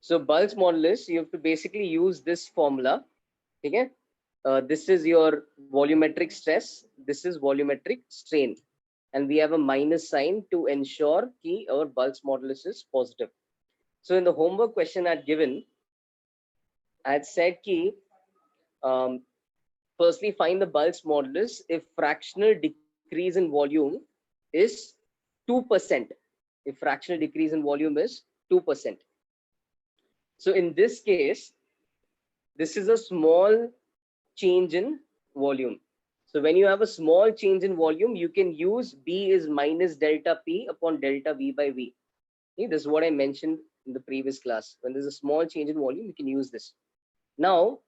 So Bulk's modulus, you have to basically use this formula. Okay? This is your volumetric stress. This is volumetric strain. And we have a minus sign to ensure that our Bulk's modulus is positive. So in the homework question I'd given, I had said that firstly find the Bulk's modulus if fractional decrease in volume is 2%. If fractional decrease in volume is 2%. So in this case, this is a small change in volume. So when you have a small change in volume, you can use B is minus delta P upon delta V by V. Okay, this is what I mentioned in the previous class. When there's a small change in volume, you can use this. Now,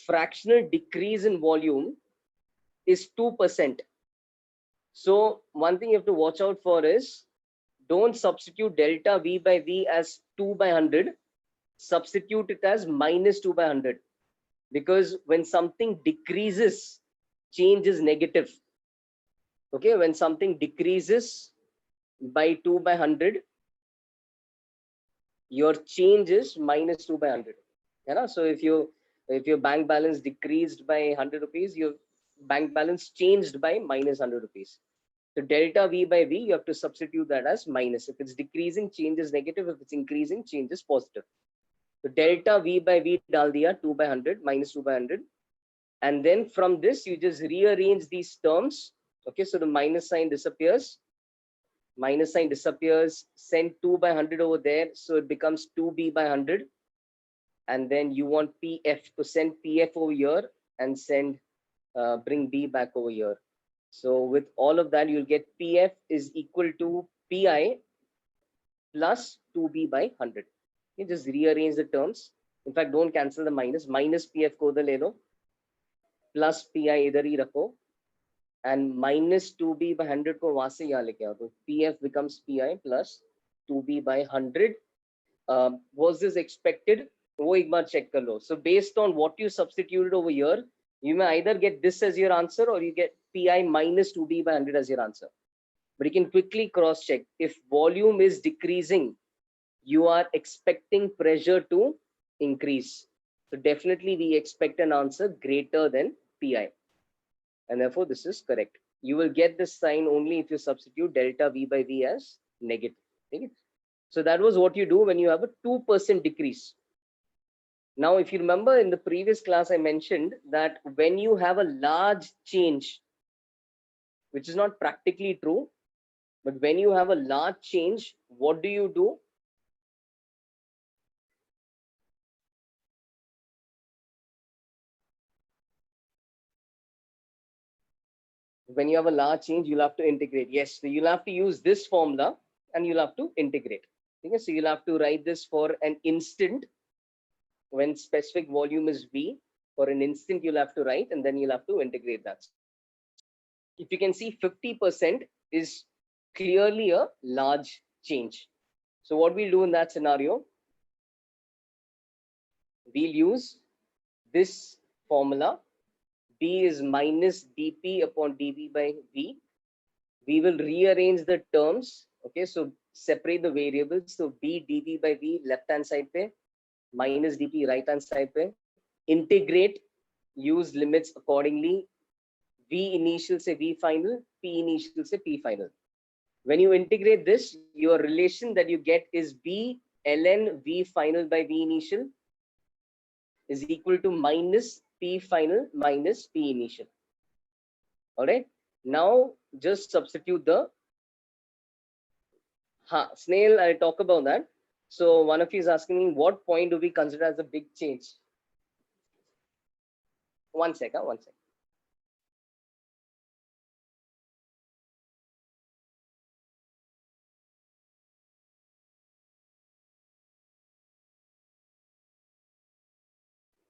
fractional decrease in volume is 2%. So one thing you have to watch out for is don't substitute delta V by V as 2 by 100. Substitute it as minus 2 by 100. Because when something decreases, change is negative. Okay, when something decreases by 2 by 100, your change is minus 2 by 100. Yeah, so if your bank balance decreased by 100 rupees, your bank balance changed by minus 100 rupees. So delta V by V, you have to substitute that as minus. If it's decreasing, change is negative. If it's increasing, change is positive. So delta V by V dal diya 2 by 100 minus 2 by 100. And then from this, you just rearrange these terms. Okay, so the minus sign disappears. Minus sign disappears. Send 2 by 100 over there. So it becomes 2B by 100. And then you want PF to send PF over here and send bring B back over here. So with all of that, you'll get PF is equal to PI plus 2B by 100. You just rearrange the terms. In fact, don't cancel the minus. Minus PF ko udhar le lo. Plus PI idhar hi rakho. And minus 2B by 100 ko wahan se yahan leke aao. So PF becomes PI plus 2B by 100. Was this expected? वो एक बार check कर लो. So based on what you substituted over here, you may either get this as your answer or you get PI minus 2B by 100 as your answer. But you can quickly cross check. If volume is decreasing, you are expecting pressure to increase. So definitely we expect an answer greater than PI. And therefore this is correct. You will get this sign only if you substitute delta V by V as negative. Okay? So that was what you do when you have a 2% decrease. Now, if you remember in the previous class, I mentioned that when you have a large change, which is not practically true, but when you have a large change, what do? When you have a large change, you'll have to integrate. Yes, so you'll have to use this formula and you'll have to integrate. Okay, so you'll have to write this for an instant when specific volume is V. For an instant, you'll have to write and then you'll have to integrate that. If you can see 50% is clearly a large change. So what we'll do in that scenario, we'll use this formula. B is minus dP upon dV by V. We will rearrange the terms. Okay, so separate the variables. So B dV by V left hand side pe, minus dP right hand side pe. Integrate, use limits accordingly. V initial se V final, P initial se P final. When you integrate this, your relation that you get is B ln V final by V initial is equal to minus P final minus P initial. All right. Now just substitute the snail. I'll talk about that. So one of you is asking me, what point do we consider as a big change? One second.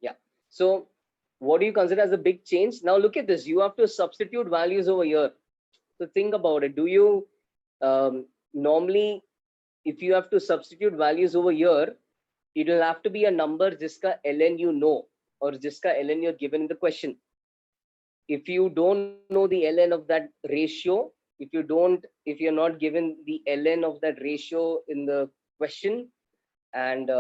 Yeah. So what do you consider as a big change? Now look at this. You have to substitute values over here. So think about it. Do you normally, if you have to substitute values over here, it will have to be a number jiska ln you know, or jiska ln you're given in the question. If you don't know the ln of that ratio, if you're not given the ln of that ratio in the question, And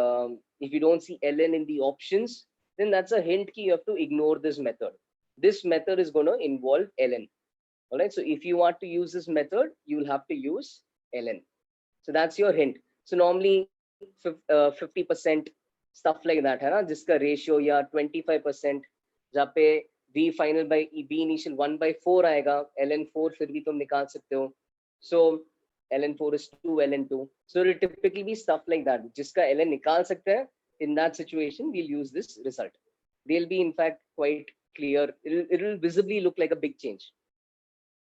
if you don't see ln in the options, then that's a hint key. You have to ignore this method. This method is going to involve ln. All right. So if you want to use this method, you will have to use ln. So that's your hint. So normally 50% stuff like that है ना, जिसका ratio या 25%, जहाँ पे v final by b initial 1/4 आएगा, ln4 फिर भी तुम निकाल सकते हो. So ln4 is 2 ln2. So it typically be stuff like that. जिसका ln निकाल सकते हैं, in that situation we'll use this result. They'll be in fact quite clear. It'll visibly look like a big change.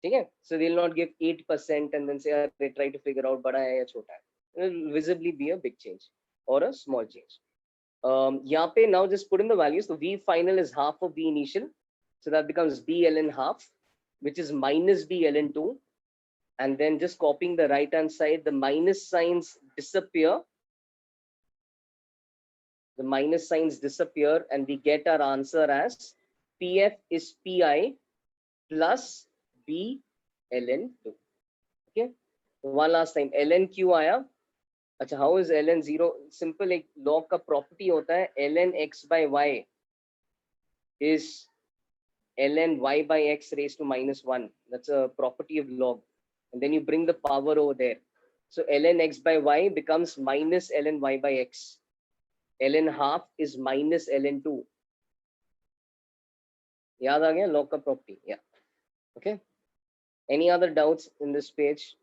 Okay, so they'll not give 8% and then say they try to figure out bada hai ya chota hai. It'll visibly be a big change or a small change. Yahan pe now just put in the values. So v final is half of v initial, so that becomes b ln half, which is minus b ln 2, and then just copying the right hand side, the minus signs disappear. The minus signs disappear, and we get our answer as pf is pi plus b ln 2. Okay, one last time, ln क्यों आया? अच्छा, how is ln 0? Simple, एक log का property होता है, ln x by y is ln y by x raised to -1. That's a property of log, and then you bring the power over there. So ln x by y becomes minus ln y by x. ln half is minus ln 2. याद आ गया log का property? Yeah. Okay. Any other doubts in this page?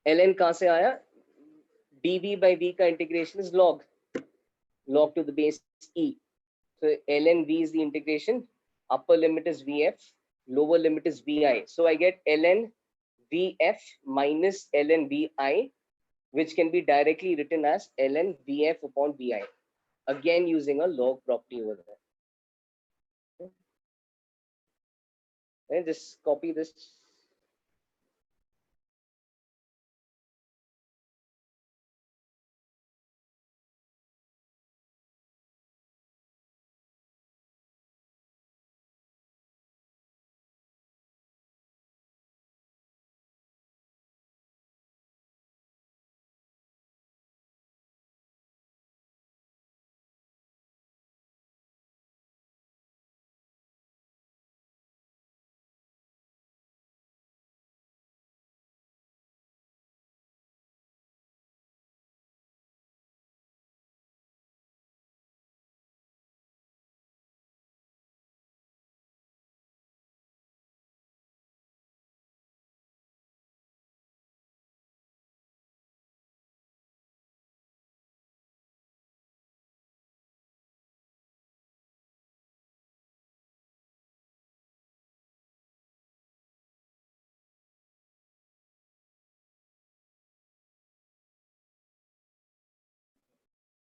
ln कहाँ से आया? dv by v का integration is log to the base e. So ln v is the integration. Upper limit is vf, lower limit is vi. So I get ln vf minus ln vi, which can be directly written as ln vf upon vi. Again, using a log property over there. And just copy this.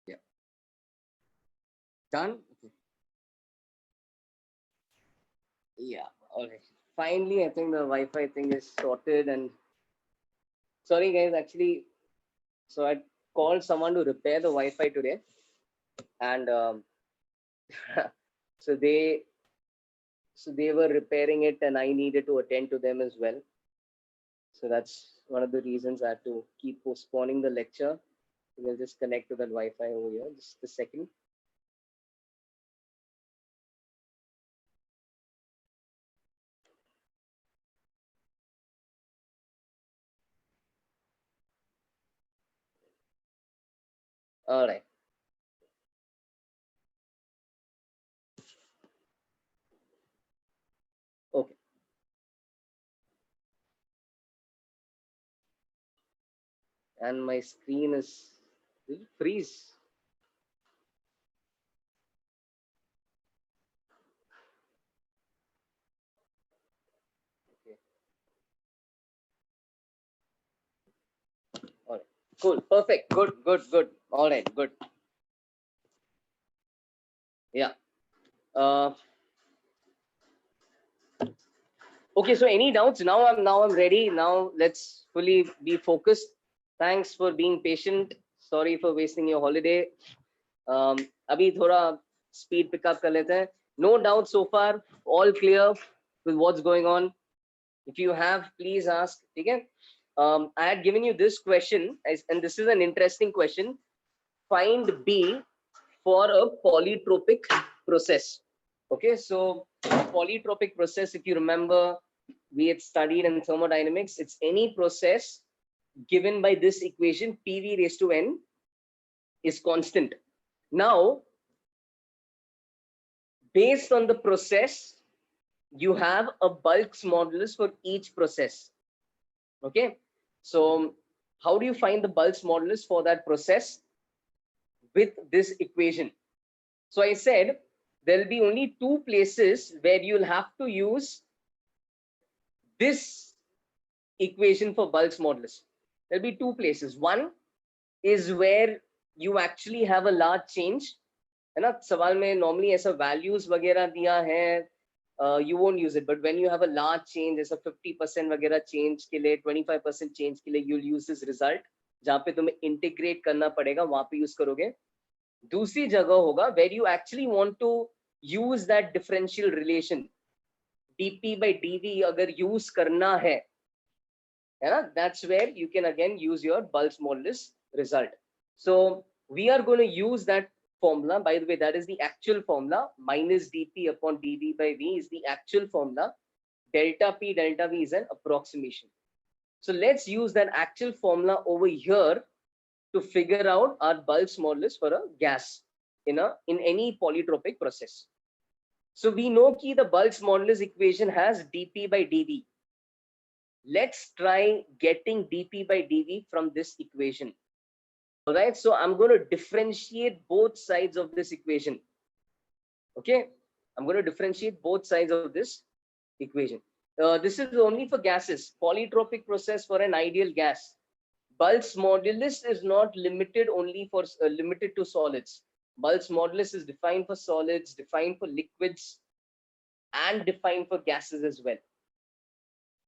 Yeah. Done. Okay. Yeah. All right. Finally, I think the Wi-Fi thing is sorted. And sorry, guys. Actually, so I called someone to repair the Wi-Fi today, and so they were repairing it, and I needed to attend to them as well. So that's one of the reasons I had to keep postponing the lecture. We'll just connect to that Wi-Fi over here. Just a second. All right. Okay. And my screen is, did it freeze? Okay. All right. Cool. Perfect. Good. Good. Good. All right. Good. Yeah. Okay. So any doubts? Now I'm ready. Now let's fully be focused. Thanks for being patient. Sorry for wasting your holiday. अभी थोड़ा speed pick up कर लेते हैं. No doubt so far. All clear with what's going on. If you have, please ask. ठीक है? I had given you this question, and this is an interesting question. Find B for a polytropic process. Okay, so polytropic process, if you remember, we had studied in thermodynamics, it's any process given by this equation, PV raised to N is constant. Now, based on the process, you have a bulk's modulus for each process. Okay, so how do you find the bulk's modulus for that process? With this equation. So I said there'll be only two places where you'll have to use this equation for bulk's modulus. There'll be two places. One is where you actually have a large change. है ना, सवाल में normally ऐसा values वगैरह दिया है, you won't use it, but when you have a large change, ऐसा 50% वगैरह change के लिए, 25% change के लिए, you'll use this result. जहाँ पे तुम्हें integrate करना पड़ेगा, वहाँ पे use करोगे. दूसरी जगह होगा where you actually want to use that differential relation, dp by dv अगर use करना है ना, that's where you can again use your Bulk's modulus result. So we are going to use that formula. By the way, that is the actual formula. Minus dp upon dv by v is the actual formula. Delta p delta v is an approximation. So let's use that actual formula over here to figure out our Bulk's modulus for a gas in any polytropic process. So we know that the Bulk's modulus equation has dp by dv. Let's try getting dp by dv from this equation. All right, so I'm going to differentiate both sides of this equation. Okay, I'm going to differentiate both sides of this equation. This is only for gases. Polytropic process for an ideal gas. Bulk's modulus is not limited only for limited to solids. Bulk's modulus is defined for solids, defined for liquids, and defined for gases as well.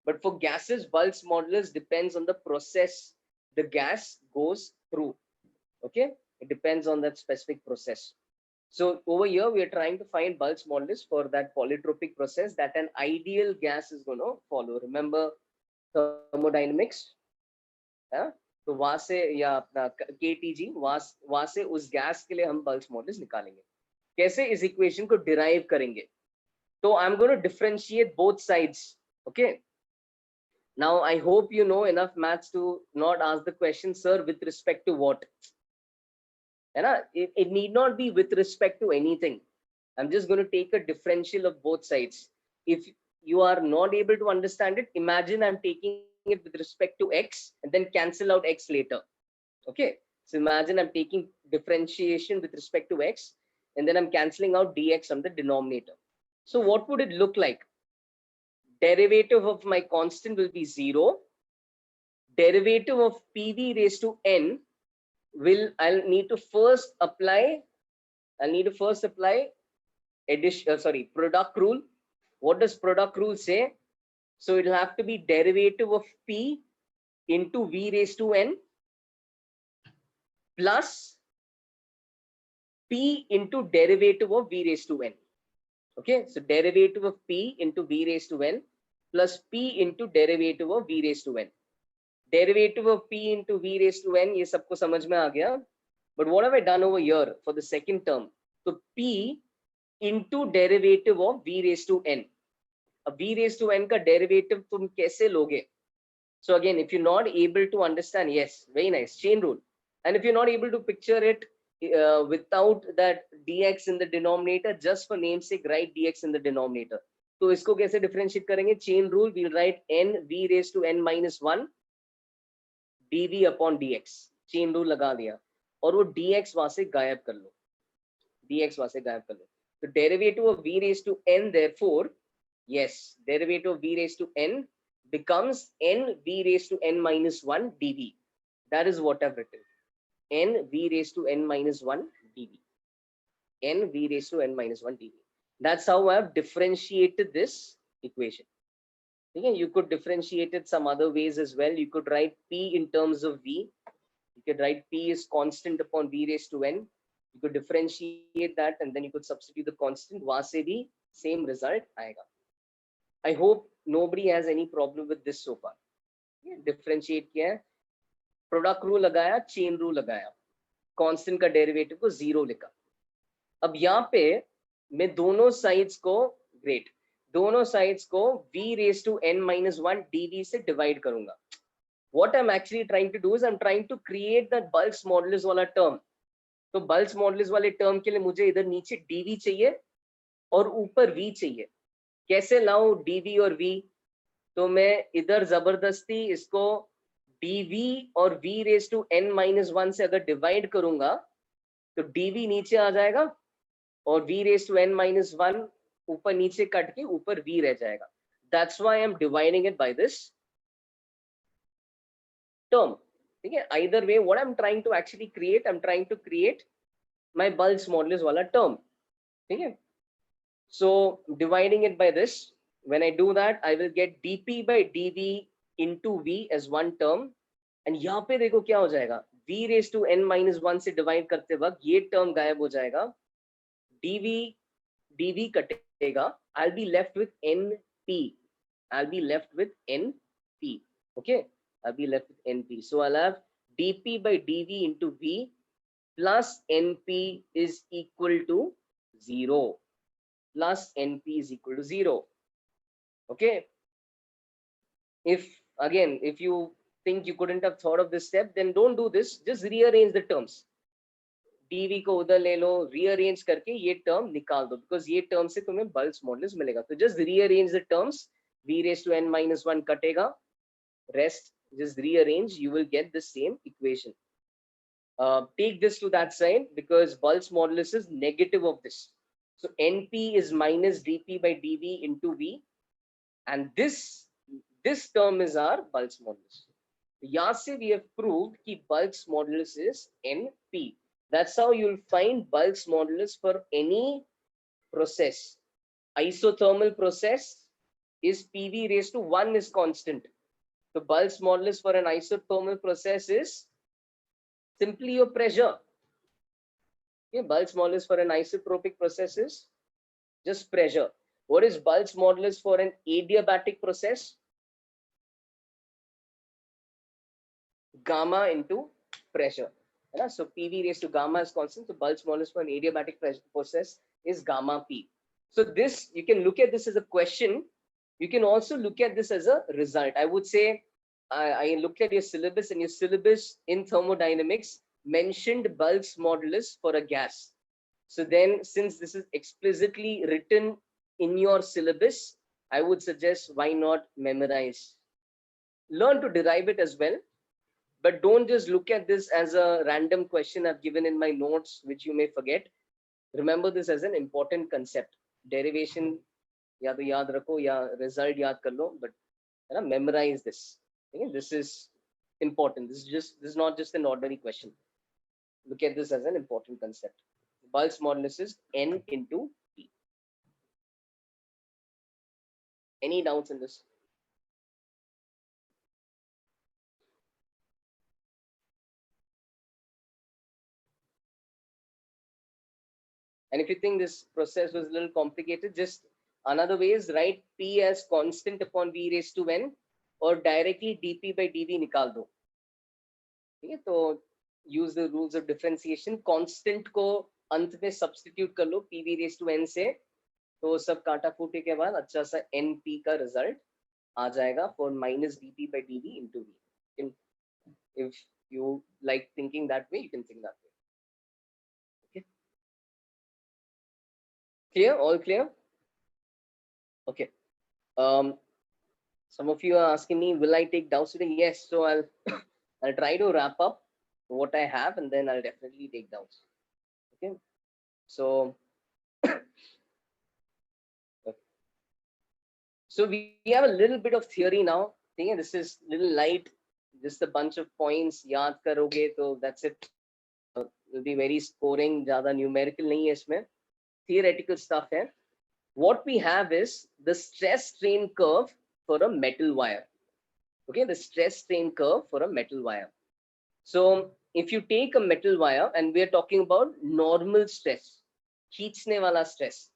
But for gases, Bulk's modulus depends on the process the gas goes through. Okay, it depends on that specific process. So over here, we are trying to find Bulk's modulus for that polytropic process that an ideal gas is going to follow. Remember thermodynamics? Yeah? तो वहां से या अपना KTG वहां से उस gas के लिए हम Bulk's modulus निकालेंगे. कैसे इस इक्वेशन को डिराइव करेंगे? तो I'm going to differentiate both sides. Okay. Now I hope you know enough maths to not ask the question, sir, with respect to what? It need not be with respect to anything. I'm just going to take a differential of both sides. If you are not able to understand it, imagine I'm taking it with respect to x and then cancel out x later. Okay, so imagine I'm taking differentiation with respect to x and then I'm canceling out dx from the denominator. So what would it look like? Derivative of my constant will be 0. Derivative of PV raised to n I'll need to first apply product rule. What does product rule say? So it'll have to be derivative of P into V raised to n plus P into derivative of V raised to n. Okay, so derivative of P into V raised to n plus P into derivative of V raised to n. Derivative of P into V raised to n, ये सबको समझ में आ गया. But what have I done over here for the second term? So P into derivative of V raised to n. अब V raised to n का derivative तुम कैसे लोगे? So again, if you're not able to understand, yes, very nice, chain rule. And if you're not able to picture it without that dx in the denominator, just for namesake, write dx in the denominator. तो इसको कैसे differentiate करेंगे? Chain rule, we'll write n V raised to n minus 1 dv upon dx. Chain rule लगा दिया और वो dx वहां से गायब कर लो, dx वहां से गायब कर लो. तो derivative of v raised to n, therefore yes, derivative of v raised to n becomes n v raised to n minus 1 dv. That is what I've written, n v raised to n minus 1 dv, n v raised to n minus 1 dv. That's how I've differentiated this equation. Okay, you could differentiate it some other ways as well. You could write P in terms of V. You could write P is constant upon V raised to n. You could differentiate that and then you could substitute the constant. वहां से भी same result आएगा. I hope nobody has any problem with this so far. Yeah, differentiate किया है, product rule लगाया, chain rule लगाया, constant का derivative को 0 लिखा। अब यहाँ पे मैं दोनों साइड्स को ग्रेट दोनों साइड्स को v raised to n minus 1 dv से डिवाइड करूंगा। What I'm actually trying to do is I'm trying to create that bulk modulus वाला टर्म। तो bulk modulus वाले टर्म के लिए मुझे इधर नीचे dv चाहिए और ऊपर v चाहिए। कैसे लाऊं dv और v? तो मैं इधर जबरदस्ती इसको dv और v raised to n minus 1 से अगर डिवाइड करूंगा तो dv नीचे आ जाएगा और v raised to n minus 1 ऊपर नीचे कट के ऊपर v रह जाएगा। That's why I'm dividing it by this term. ठीक है, either way what I'm trying to actually create, I'm trying to create my bulk modulus वाला term. ठीक है, so dividing it by this, when I do that I will get dp by dv into v as one term, and यहाँ पे देखो क्या हो जाएगा, v raised to n minus 1 से डिवाइड करते वक्त ये टर्म गायब हो जाएगा, dv कटेगा, I'll be left with np, I'll be left with np. Okay, I'll be left with np. So I'll have dp by dv into v plus np is equal to 0. Plus np is equal to 0. Okay. If again, if you think you couldn't have thought of this step, then don't do this. Just rearrange the terms. dv को उधर ले लो, rearrange करके ये term निकाल दो, because ये term से तुम्हें bulk modulus मिलेगा। तो just rearrange the terms. v raised to n minus 1 कटेगा, rest just rearrange, you will get the same equation. Take this to that side because bulk modulus is negative of this. So np is minus dp by dv into v, and this term is our bulk modulus. यहाँ से we have proved कि bulk modulus is np. That's how you'll find bulk modulus for any process. Isothermal process is PV raised to 1 is constant. The bulk modulus for an isothermal process is simply your pressure. Okay, bulk modulus for an isotropic process is just pressure. What is bulk modulus for an adiabatic process? Gamma into pressure. So PV raised to gamma is constant. So bulk modulus for an adiabatic process is gamma P. So this, you can look at this as a question. You can also look at this as a result. I would say, I looked at your syllabus, and your syllabus in thermodynamics mentioned bulk modulus for a gas. So then, since this is explicitly written in your syllabus, I would suggest why not memorize. Learn to derive it as well. But don't just look at this as a random question I've given in my notes, which you may forget. Remember this as an important concept. Derivation, या तो याद रखो या result याद कर लो, but memorize this. Okay? This is important. This is not just an ordinary question. Look at this as an important concept. Bulk modulus is n into p. Any doubts in this? And if you think this process was a little complicated, just another way is write p as constant upon v raised to n, or directly dp by dv निकाल दो. ठीक है, तो use the rules of differentiation. Constant को अंत में substitute कर लो pv raised to n से, तो सब काटा फूटे के बाद अच्छा सा np का result आ जाएगा for minus dp by dv into v. If you like thinking that way, you can think that way. Okay. Clear? All clear? Okay. Some of you are asking me, will I take doubts today? Yes. So I'll try to wrap up what I have, and then I'll definitely take doubts. Okay. So, so we have a little bit of theory now. Okay, this is little light, just a bunch of points. याद करोगे तो that's it. Will be very scoring. ज़्यादा numerical नहीं है इसमें. Theoretical stuff है. What we have is the stress strain curve for a metal wire. Okay, the stress strain curve for a metal wire. So if you take a metal wire, and we are talking about normal stress, खींचने वाला stress,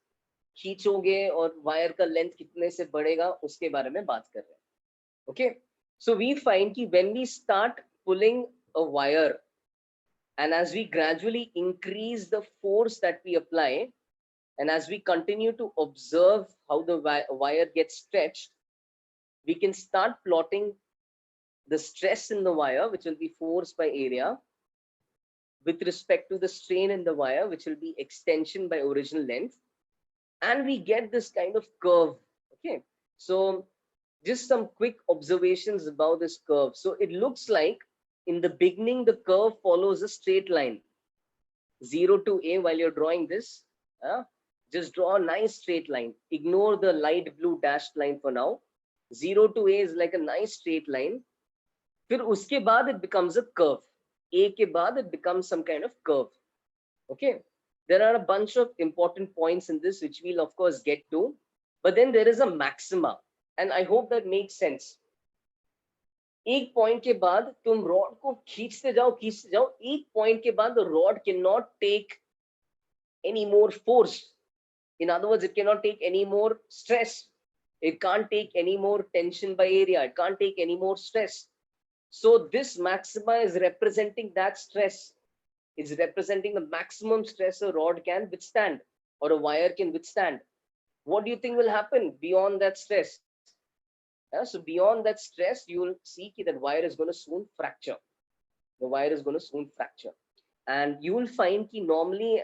खींचोगे और wire का length कितने से बढ़ेगा उसके बारे में बात कर रहे हैं. Okay, So we find that when we start pulling a wire, and as we gradually increase the force that we apply, and as we continue to observe how the wire gets stretched, we can start plotting the stress in the wire, which will be force by area, with respect to the strain in the wire, which will be extension by original length. And we get this kind of curve. Okay. So just some quick observations about this curve. So it looks like in the beginning, the curve follows a straight line, 0 to A. While you're drawing this, just draw a nice straight line. Ignore the light blue dashed line for now. 0 to A is like a nice straight line. फिर उसके बाद it becomes a curve. A के बाद it becomes some kind of curve. Okay. There are a bunch of important points in this, which we'll of course get to. But then there is a maxima. And I hope that makes sense. एक point के बाद तुम rod को खींचते जाओ, एक point के बाद the rod cannot take any more force. In other words, it cannot take any more stress. It can't take any more tension by area. It can't take any more stress. So this maxima is representing that stress. It's representing the maximum stress a rod can withstand or a wire can withstand. What do you think will happen beyond that stress? So beyond that stress, you will see that wire is going to soon fracture. The wire is going to soon fracture. And you will find that normally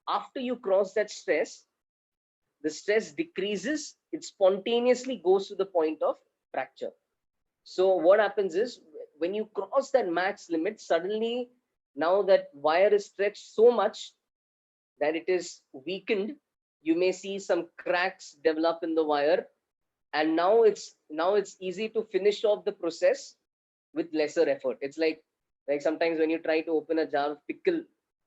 after you cross that stress, the stress decreases, it spontaneously goes to the point of fracture. So what happens is when you cross that max limit, suddenly now that wire is stretched so much that it is weakened, you may see some cracks develop in the wire. And now it's easy to finish off the process with lesser effort. It's like sometimes when you try to open a jar of pickle,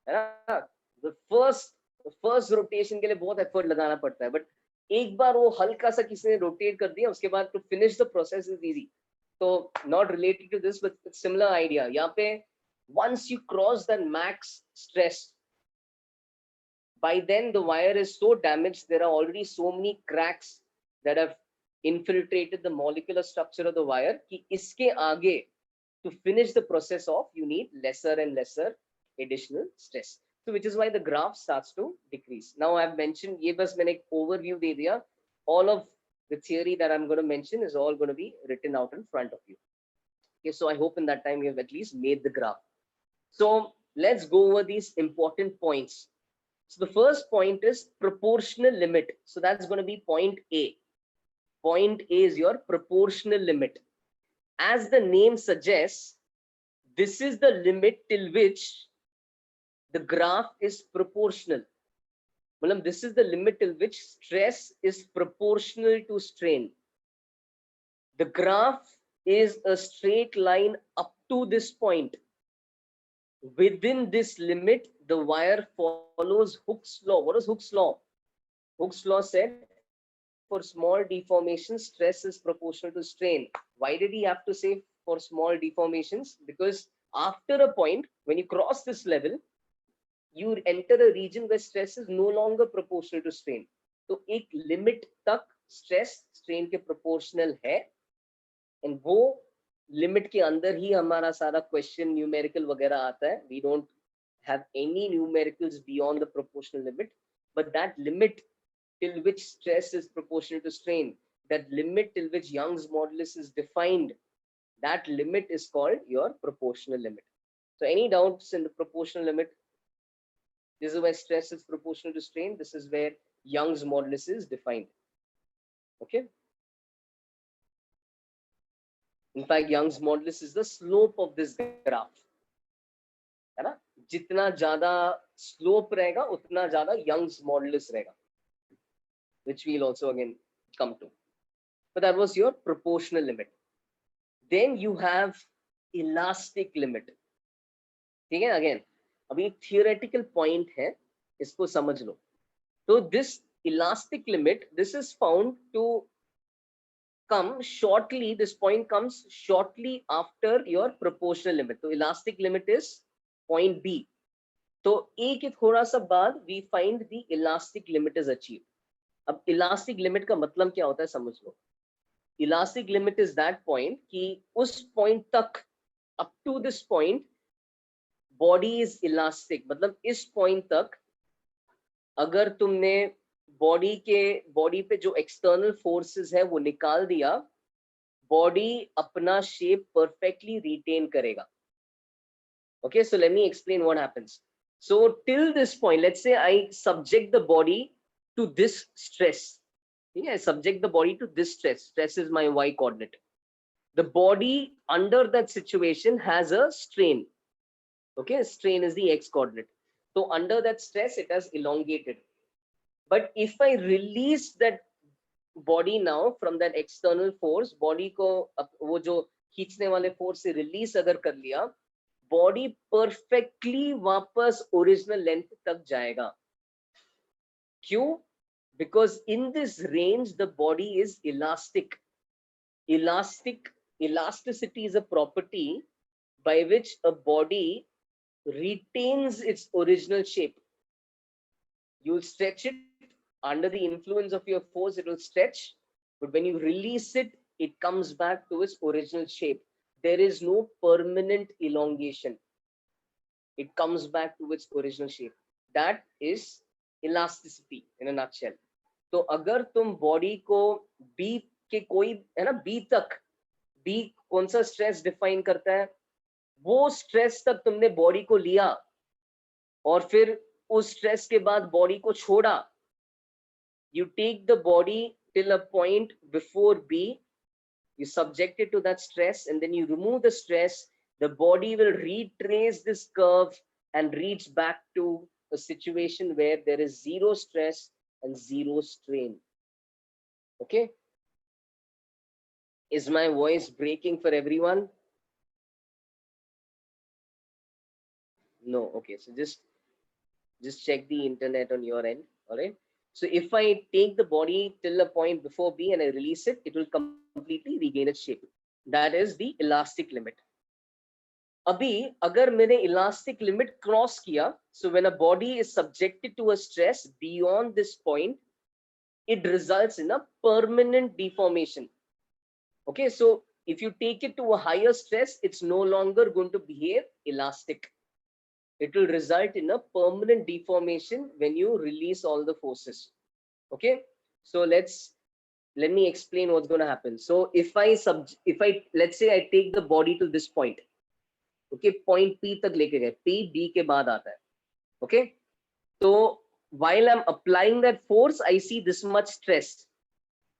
the first rotation के लिए बहुत effort लगाना पड़ता है, but एक बार वो हल्का सा किसी ने rotate कर दिया, उसके बाद to finish the process is easy. So not related to this, but similar idea. यहाँ पे once you cross the max stress, by then the wire is so damaged, there are already so many cracks that have infiltrated the molecular structure of the wire कि इसके आगे to finish the process off, you need lesser and lesser additional stress. So which is why the graph starts to decrease. Now I've mentioned, ये बस मैंने एक overview दे दिया. All of the theory that I'm going to mention is all going to be written out in front of you. Okay, so I hope in that time you have at least made the graph. So let's go over these important points. So the first point is proportional limit. So that's going to be point A. Point A is your proportional limit. As the name suggests, this is the limit till which the graph is proportional. This is the limit till which stress is proportional to strain. The graph is a straight line up to this point. Within this limit, the wire follows Hooke's law. What is Hooke's law? Hooke's law said for small deformations, stress is proportional to strain. Why did he have to say for small deformations? Because after a point, when you cross this level, you enter a region where stress is no longer proportional to strain. So एक limit तक stress strain के proportional है, and वो limit के अंदर ही हमारा सारा question numerical वगैरह आता है. We don't have any numericals beyond the proportional limit, but that limit till which stress is proportional to strain, that limit till which Young's modulus is defined, that limit is called your proportional limit. So any doubts in the proportional limit? This is where stress is proportional to strain. This is where Young's modulus is defined. Okay. In fact, Young's modulus is the slope of this graph. है ना? जितना ज़्यादा slope रहेगा, उतना ज़्यादा Young's modulus रहेगा, which we'll also again come to. But that was your proportional limit. Then you have elastic limit. ठीक है? Again, अभी एक theoretical point है, इसको समझ लो. So this elastic limit, this is found to come shortly. This point comes shortly after your proportional limit. So elastic limit is point B. तो A के थोड़ा सा बाद we find the elastic limit is achieved. अब elastic limit का मतलब क्या होता है समझ लो. Elastic limit is that point कि उस पॉइंट तक, up to this point body is elastic, मतलब इस पॉइंट तक अगर तुमने बॉडी पे जो एक्सटर्नल फोर्सेस है वो निकाल दिया, बॉडी अपना शेप परफेक्टली रिटेन करेगा. Okay, so let me explain what happens. So till this point, let's say I subject the body to this stress. Yeah, I subject the body to this stress. Stress is my y coordinate. The body under that situation has a strain. Okay, strain is the x coordinate. So under that stress, it has elongated. But if I release that body now from that external force, body को वो जो खींचने वाले force से release अगर कर लिया, body perfectly वापस ओरिजिनल लेंथ तक जाएगा. क्यों? Because in this range the body is elastic. Elasticity is a property by which a body retains its original shape. You stretch it under the influence of your force, it will stretch, but when you release it, it comes back to its original shape. There is no permanent elongation. It comes back to its original shape. That is elasticity in a nutshell. तो अगर तुम body को B के कोई है ना, B तक, B कौन सा स्ट्रेस डिफाइन करता है, वो स्ट्रेस तक तुमने बॉडी को लिया और फिर उस स्ट्रेस के बाद बॉडी को छोड़ा, you take the body till a point before B, you subject it to that stress, and then you remove the stress, the body will retrace this curve and reach back to a situation where there is zero stress and zero strain. Okay? Is my voice breaking for everyone? No. Okay, so just check the internet on your end. All right. So if I take the body till a point before B and I release it, it will completely regain its shape. That is the elastic limit. अभी अगर मैंने elastic limit cross किया, so when a body is subjected to a stress beyond this point, it results in a permanent deformation. Okay, so if you take it to a higher stress, it's no longer going to behave elastic. It will result in a permanent deformation when you release all the forces. Okay, so let me explain what's going to happen. So if I let's say I take the body to this point, okay, point P तक लेके गए, P B के बाद आता है. Okay, so while I'm applying that force, I see this much stress,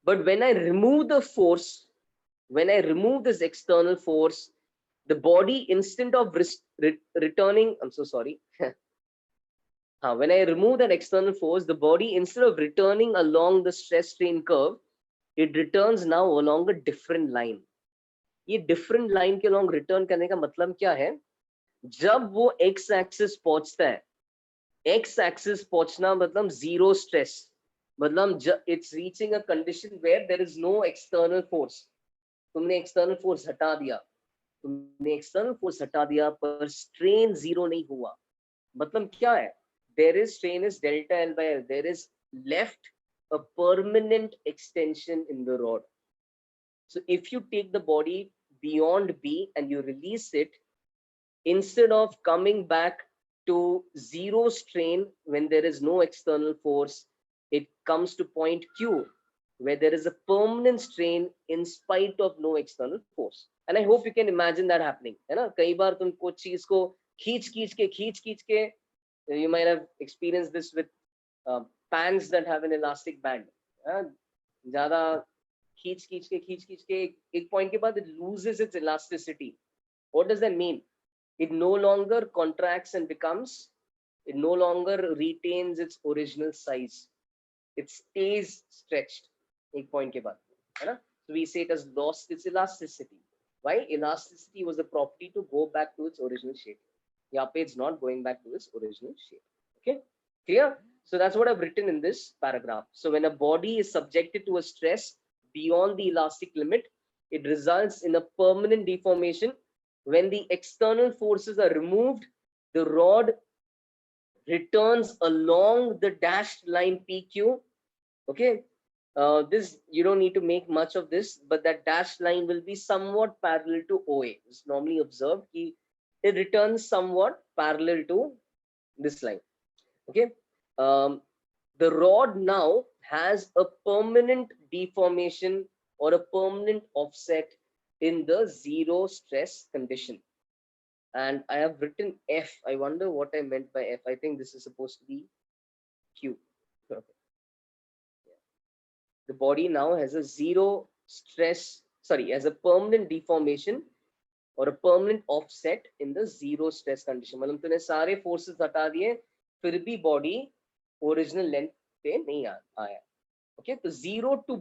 but when I remove the force, when I remove this external force, the body, instead of returning, I'm so sorry. When I remove that external force, the body, instead of returning along the stress strain curve, it returns now along a different line. ये different line के along return करने का मतलब क्या है? जब वो x axis पहुंचता है, x axis पहुंचना मतलब zero stress, मतलब it's reaching a condition where there is no external force. तुमने external force हटा दिया, पर strain zero नहीं हुआ. मतलब क्या है? There is strain is delta L by L. There is left a permanent extension in the rod. So if you take the body beyond B and you release it, instead of coming back to zero strain when there is no external force, it comes to point Q where there is a permanent strain in spite of no external force. And I hope you can imagine that happening. है ना? कई बार तुम कुछ चीज को खींच के you might have experienced this with pants that have an elastic band. ज़्यादा खींच के एक point के बाद it loses its elasticity. What does that mean? It no longer contracts and it no longer retains its original size. It stays stretched. एक point के बाद, है ना? So we say it has lost its elasticity. Why? Elasticity was the property to go back to its original shape. यहाँ पे it's not going back to its original shape. Okay, clear? So that's what I've written in this paragraph. So when a body is subjected to a stress beyond the elastic limit, it results in a permanent deformation. When the external forces are removed, the rod returns along the dashed line PQ. Okay, This, you don't need to make much of this, but that dashed line will be somewhat parallel to OA. It's normally observed कि it returns somewhat parallel to this line. Okay. The rod now has a permanent deformation or a permanent offset in the zero stress condition. And I have written F. I wonder what I meant by F. I think this is supposed to be Q. Okay. The body now has a zero stress, sorry, has a permanent deformation or a permanent offset in the zero stress condition. मतलब तूने सारे forces हटा दिए, फिर भी body original length पे नहीं आया. Okay, so 0 to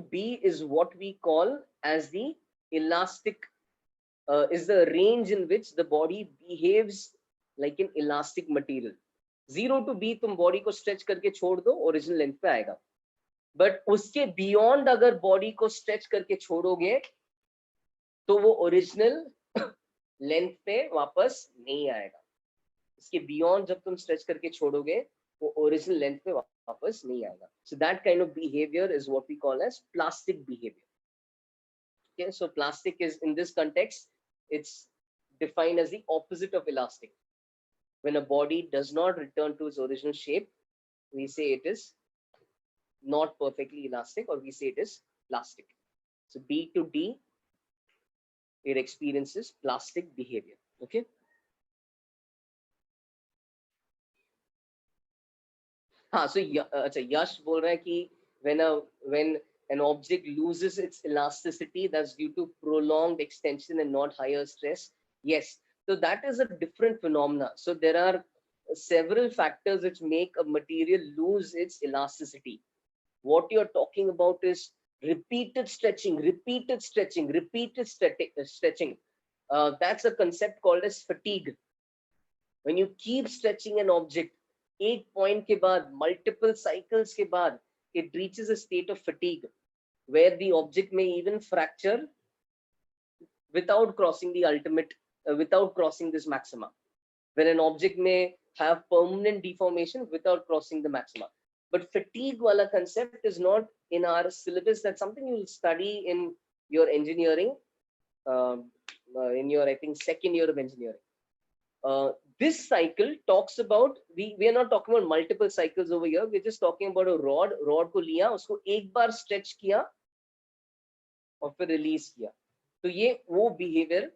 B is what we call as the elastic, is the range in which the body behaves like an elastic material. 0 to B तुम body को stretch करके छोड़ दो, original length पे आएगा. But उसके beyond अगर body को stretch करके छोड़ोगे तो वो ओरिजिनल लेंथ पे वापस नहीं आएगा. इसके बियॉन्ड जब तुम स्ट्रेच करके छोड़ोगे वो ओरिजिनल लेंथ पे वापस नहीं आएगा. So that kind of behavior is what we call as plastic behavior. Okay, so plastic is, in this context, it's defined as the opposite of elastic. When a body does not return to its original shape, we say it is not perfectly elastic, or we say it is plastic. So B to D, it experiences plastic behavior. Okay. हाँ, so अच्छा, यश बोल रहा है कि when an object loses its elasticity, that's due to prolonged extension and not higher stress. Yes, so that is a different phenomena. So there are several factors which make a material lose its elasticity. What you're talking about is repeated stretching, repeated stretching, repeated stretching. That's a concept called as fatigue. When you keep stretching an object, एक point के बाद, multiple cycles के बाद, it reaches a state of fatigue where the object may even fracture without crossing the ultimate, without crossing this maxima. When an object may have permanent deformation without crossing the maxima. But fatigue wala concept is not in our syllabus. That's something you will study in your engineering, in your, I think, second year of engineering. This cycle talks about, we are not talking about multiple cycles over here. We're just talking about a rod को लिया, उसको एक बार stretch किया और फिर release किया. तो ये वो behavior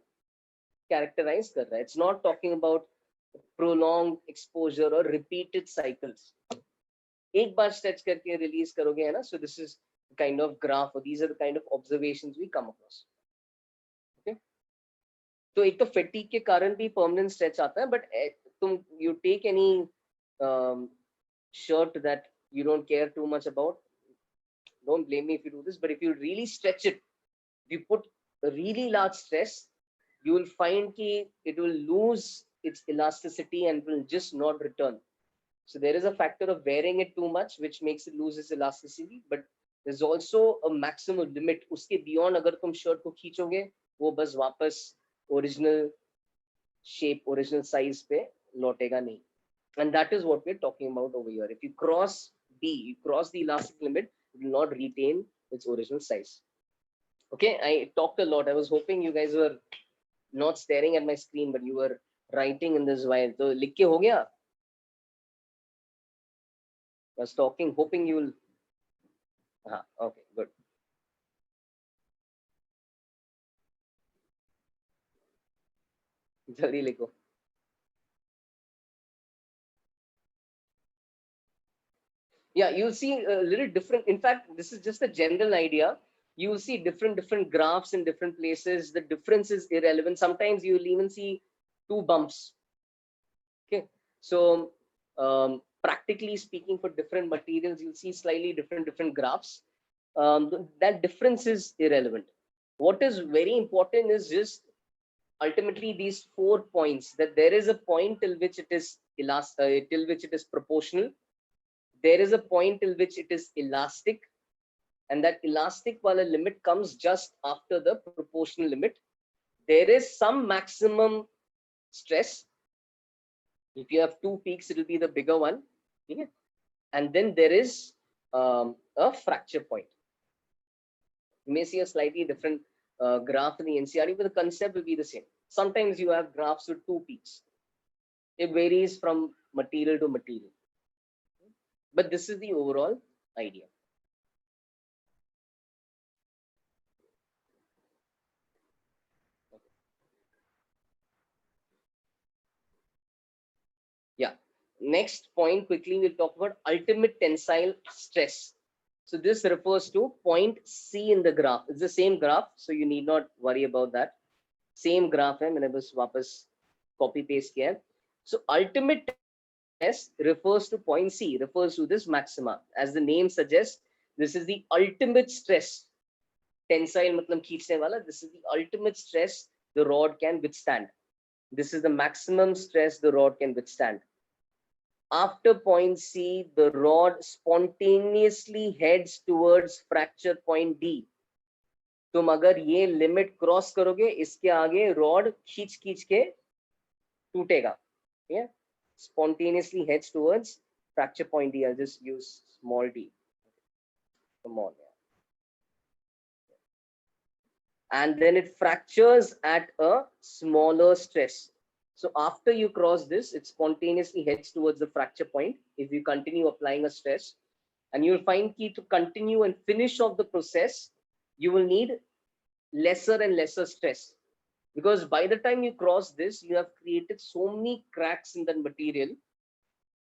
characterize कर रहा है. It's not talking about prolonged exposure or repeated cycles. एक बार stretch करके release करोगे है ना. So this is the kind of graph, or these are the kind of observations we come across. Okay. तो एक तो fatigue के कारण भी permanent stretch आता है, but तुम you take any shirt that you don't care too much about, don't blame me if you do this, but if you really stretch it, you put a really large stress, you will find that it will lose its elasticity and will just not return. So there is a factor of wearing it too much which makes it lose its elasticity, but there's also a maximum limit. उसके beyond अगर तुम shirt को खींचोगे वो बस वापस original shape, original size पे लौटेगा नहीं. And that is what we're talking about over here. If you cross B, you cross the elastic limit, it will not retain its original size. Okay, I talked a lot. I was hoping you guys were not staring at my screen, but you were writing in this while. So लिख के हो गया? I was talking, hoping you will. Okay, good. जल्दी लिखो. Yeah, you'll see a little different. In fact, this is just a general idea. You'll see different graphs in different places. The difference is irrelevant. Sometimes you'll even see two bumps. Okay, so practically speaking, for different materials, you'll see slightly different graphs. That difference is irrelevant. What is very important is just ultimately these 4 points, that there is a point till which it is till which it is proportional. There is a point till which it is elastic, and that elastic wala limit comes just after the proportional limit. There is some maximum stress. If you have two peaks, it will be the bigger one. Okay? And then there is a fracture point. You may see a slightly different graph in the NCRT, but the concept will be the same. Sometimes you have graphs with two peaks. It varies from material to material, but this is the overall idea. Yeah. Next point, quickly, we'll talk about ultimate tensile stress. So this refers to point C in the graph. It's the same graph, so you need not worry about that. Same graph है, मैंने बस वापस copy paste किया है. So ultimate S refers to point C, refers to this maxima. As the name suggests, this is the ultimate stress. Tensile मतलब खींचने वाला. This is the ultimate stress the rod can withstand. This is the maximum stress the rod can withstand. After point C, the rod spontaneously heads towards fracture point D. तुम अगर ये limit cross करोगे, इसके आगे rod खींच खींच के टूटेगा. Yeah, spontaneously heads towards fracture point D. I'll just use small d. Come on. And then it fractures at a smaller stress. So after you cross this, it spontaneously heads towards the fracture point if you continue applying a stress. And you'll find key to continue and finish off the process, you will need lesser and lesser stress. Because by the time you cross this, you have created so many cracks in the material,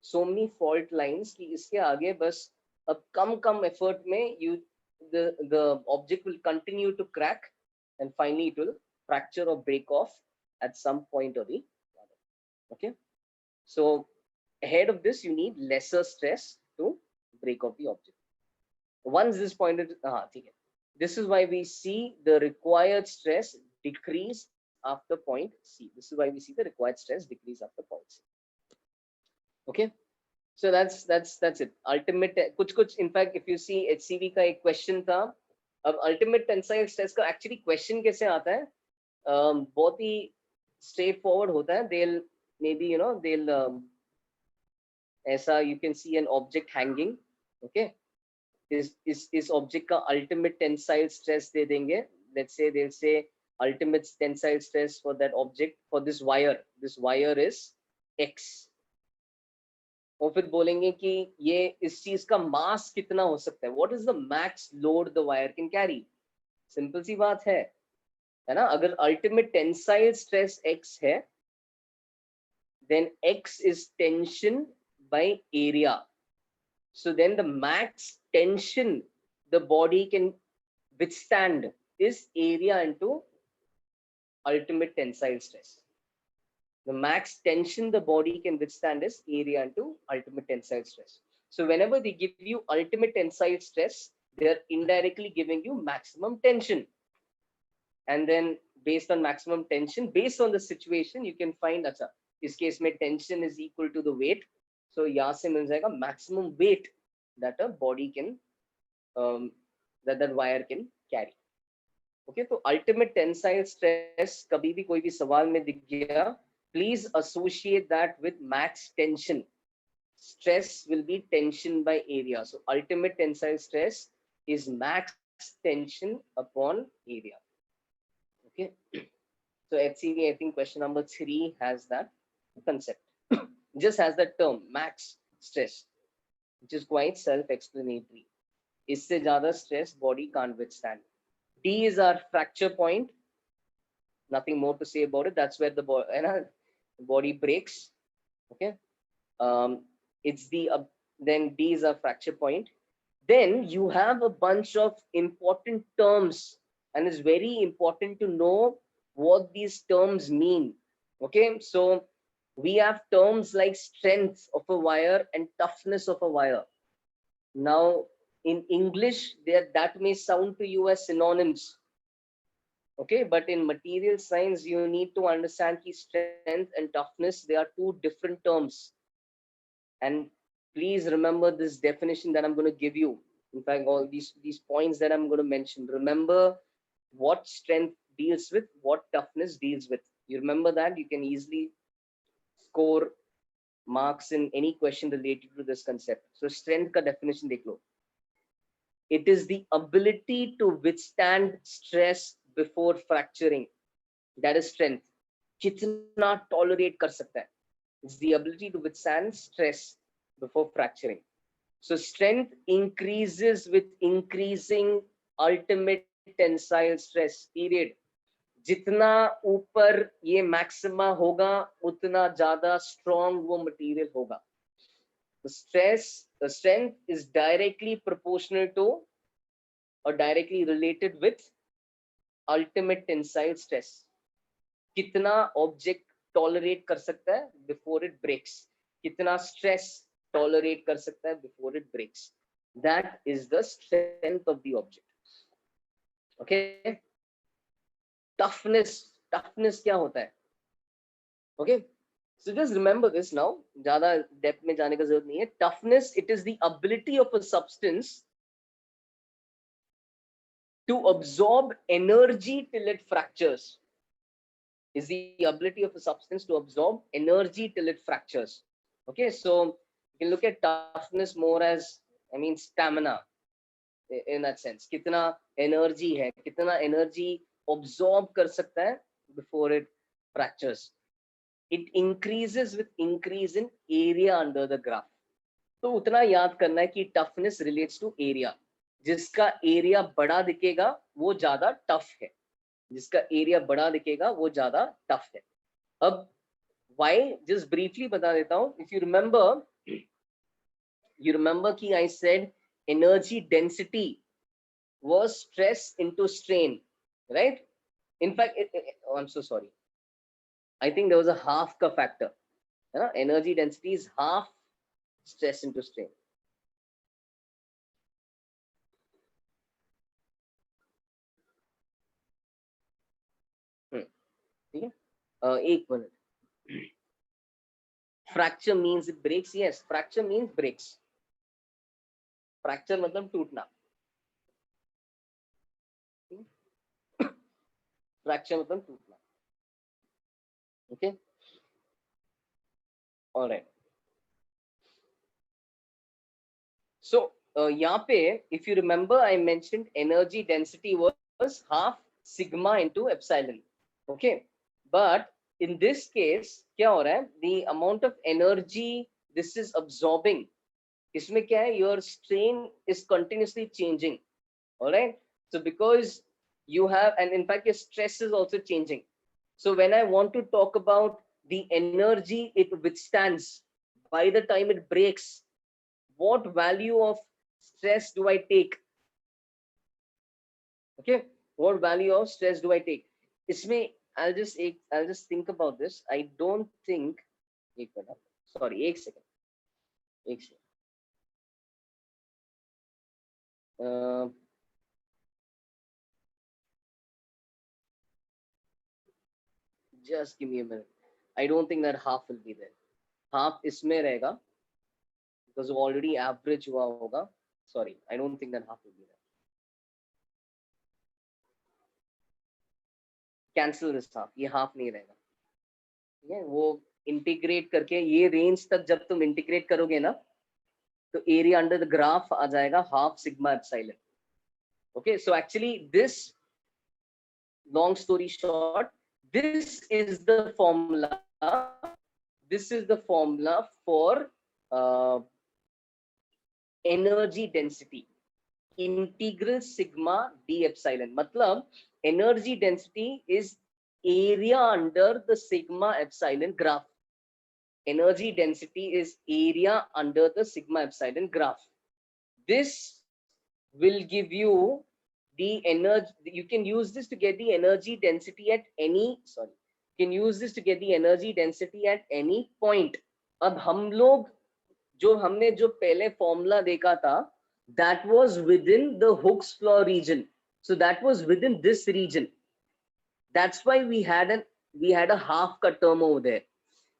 so many fault lines कि इसके आगे बस अब कम effort में the object will continue to crack, and finally it will fracture or break off at some point or the other. Okay, so ahead of this you need lesser stress to break off the object. Once this point is this is why we see the required stress decrease after point C. This is why we see the required stress decrease after point C. Okay, so that's it. Ultimate कुछ in fact if you see HCV का एक question था, अब ultimate tensile stress का actually question कैसे आता है, बहुत ही straight forward होता है. They'll maybe they'll ऐसा you can see an object hanging. Okay, इस object का ultimate tensile stress दे देंगे. Let's say they'll say ultimate tensile stress for that object, for this wire is X. और फिर बोलेंगे कि ये इस चीज का मास कितना हो सकता है, what is the max load the wire can carry. Simple सी बात है ना. अगर अल्टीमेट टेंसाइल स्ट्रेस x है, then x is tension by area. So then the max tension the body can withstand is area into ultimate tensile stress. The max tension the body can withstand is area into ultimate tensile stress. So whenever they give you ultimate tensile stress, they are indirectly giving you maximum tension. And then based on maximum tension, based on the situation, you can find acha, इस case में tension is equal to the weight. So यहाँ से मिल जाएगा maximum weight that a body can that wire can carry. Okay, तो ultimate tensile stress कभी भी कोई भी सवाल में दिख गया, please associate that with max tension. Stress will be tension by area. So ultimate tensile stress is max tension upon area. Okay. So HCV, I think question number 3 has that concept. Just has that term max stress, which is quite self-explanatory. इससे ज़्यादा stress body can't withstand. D is our fracture point. Nothing more to say about it. That's where the body breaks. Okay, it's the then D is a fracture point. Then you have a bunch of important terms, and it's very important to know what these terms mean. Okay, so we have terms like strength of a wire and toughness of a wire. Now in English, that may sound to you as synonyms. Okay, but in material science, you need to understand that strength and toughness, they are two different terms. And please remember this definition that I'm going to give you. In fact, all these points that I'm going to mention, remember what strength deals with, what toughness deals with. You remember that, you can easily score marks in any question related to this concept. So strength ka definition dekh lo. It is the ability to withstand stress before fracturing. That is strength. कितना tolerate कर सकता है. It's the ability to withstand stress before fracturing. So strength increases with increasing ultimate tensile stress. Period. जितना ऊपर ये maxima होगा उतना ज्यादा स्ट्रॉन्ग वो मटेरियल होगा. The strength is directly proportional to or directly related with ultimate tensile stress. कितना object tolerate कर सकता है before it breaks. कितना स्ट्रेस टॉलरेट कर सकता है before it breaks. That is the strength of the object. Okay. Toughness क्या होता है? Okay. So just remember this now. ज़्यादा डेप्थ में जाने का जरूरत नहीं है. Toughness, it is the ability of a substance to absorb energy till it fractures. Is the ability of a substance to absorb energy till it fractures. Okay, so you can look at toughness more as, I mean, stamina in that sense. कितना energy है, कितना energy absorb कर सकता है before it fractures. It increases with increase in area under the graph. तो उतना याद करना है कि toughness relates to area. जिसका area बड़ा दिखेगा वो ज्यादा tough है. जिसका एरिया बड़ा दिखेगा वो ज्यादा टफ है. अब व्हाई जस्ट ब्रीफली बता देता हूं. इफ यू रिमेंबर कि I said energy density was stress into strain, right? In fact I am so sorry, I think there was a half का फैक्टर, है ना? Energy density is half stress into strain. ठीक है, एक मिनट. Fracture means it breaks. Yes, fracture means breaks. Fracture मतलब टूटना. Fracture मतलब टूटना. Okay, alright. सो यहाँ पे if you remember I mentioned energy density was half sigma into epsilon. Okay, but in this case क्या हो रहा है? The amount of energy this is absorbing, इसमें क्या है? Your strain is continuously changing. All right, so because you have, and in fact your stress is also changing. So when I want to talk about the energy it withstands by the time it breaks, what value of stress do I take? Okay, what value of stress do I take? इसमें I'll just think about this. I don't think, sorry, एक second. Just give me a minute. I don't think that half will be there. Half इसमें रहेगा because already average हुआ होगा. Sorry, I don't think that half will be there. Cancel this half. ये half नहीं रहेगा. ठीक है, वो इंटीग्रेट करके ये रेंज तक जब तुम इंटीग्रेट करोगे ना तो एरिया अंडर द ग्राफ आ जाएगा half sigma epsilon. Okay, so actually this, long story short, this is the formula for energy density, integral sigma d epsilon. मतलब energy density is area under the sigma epsilon graph. Energy density is area under the sigma epsilon graph. This will give you the energy. You can use this to get the energy density at any, sorry, you can use this to get the energy density at any point. अब हम लोग हमने जो पहले formula देखा था, that was within the Hooke's law region. So that was within this region. That's why we had a half का term over there.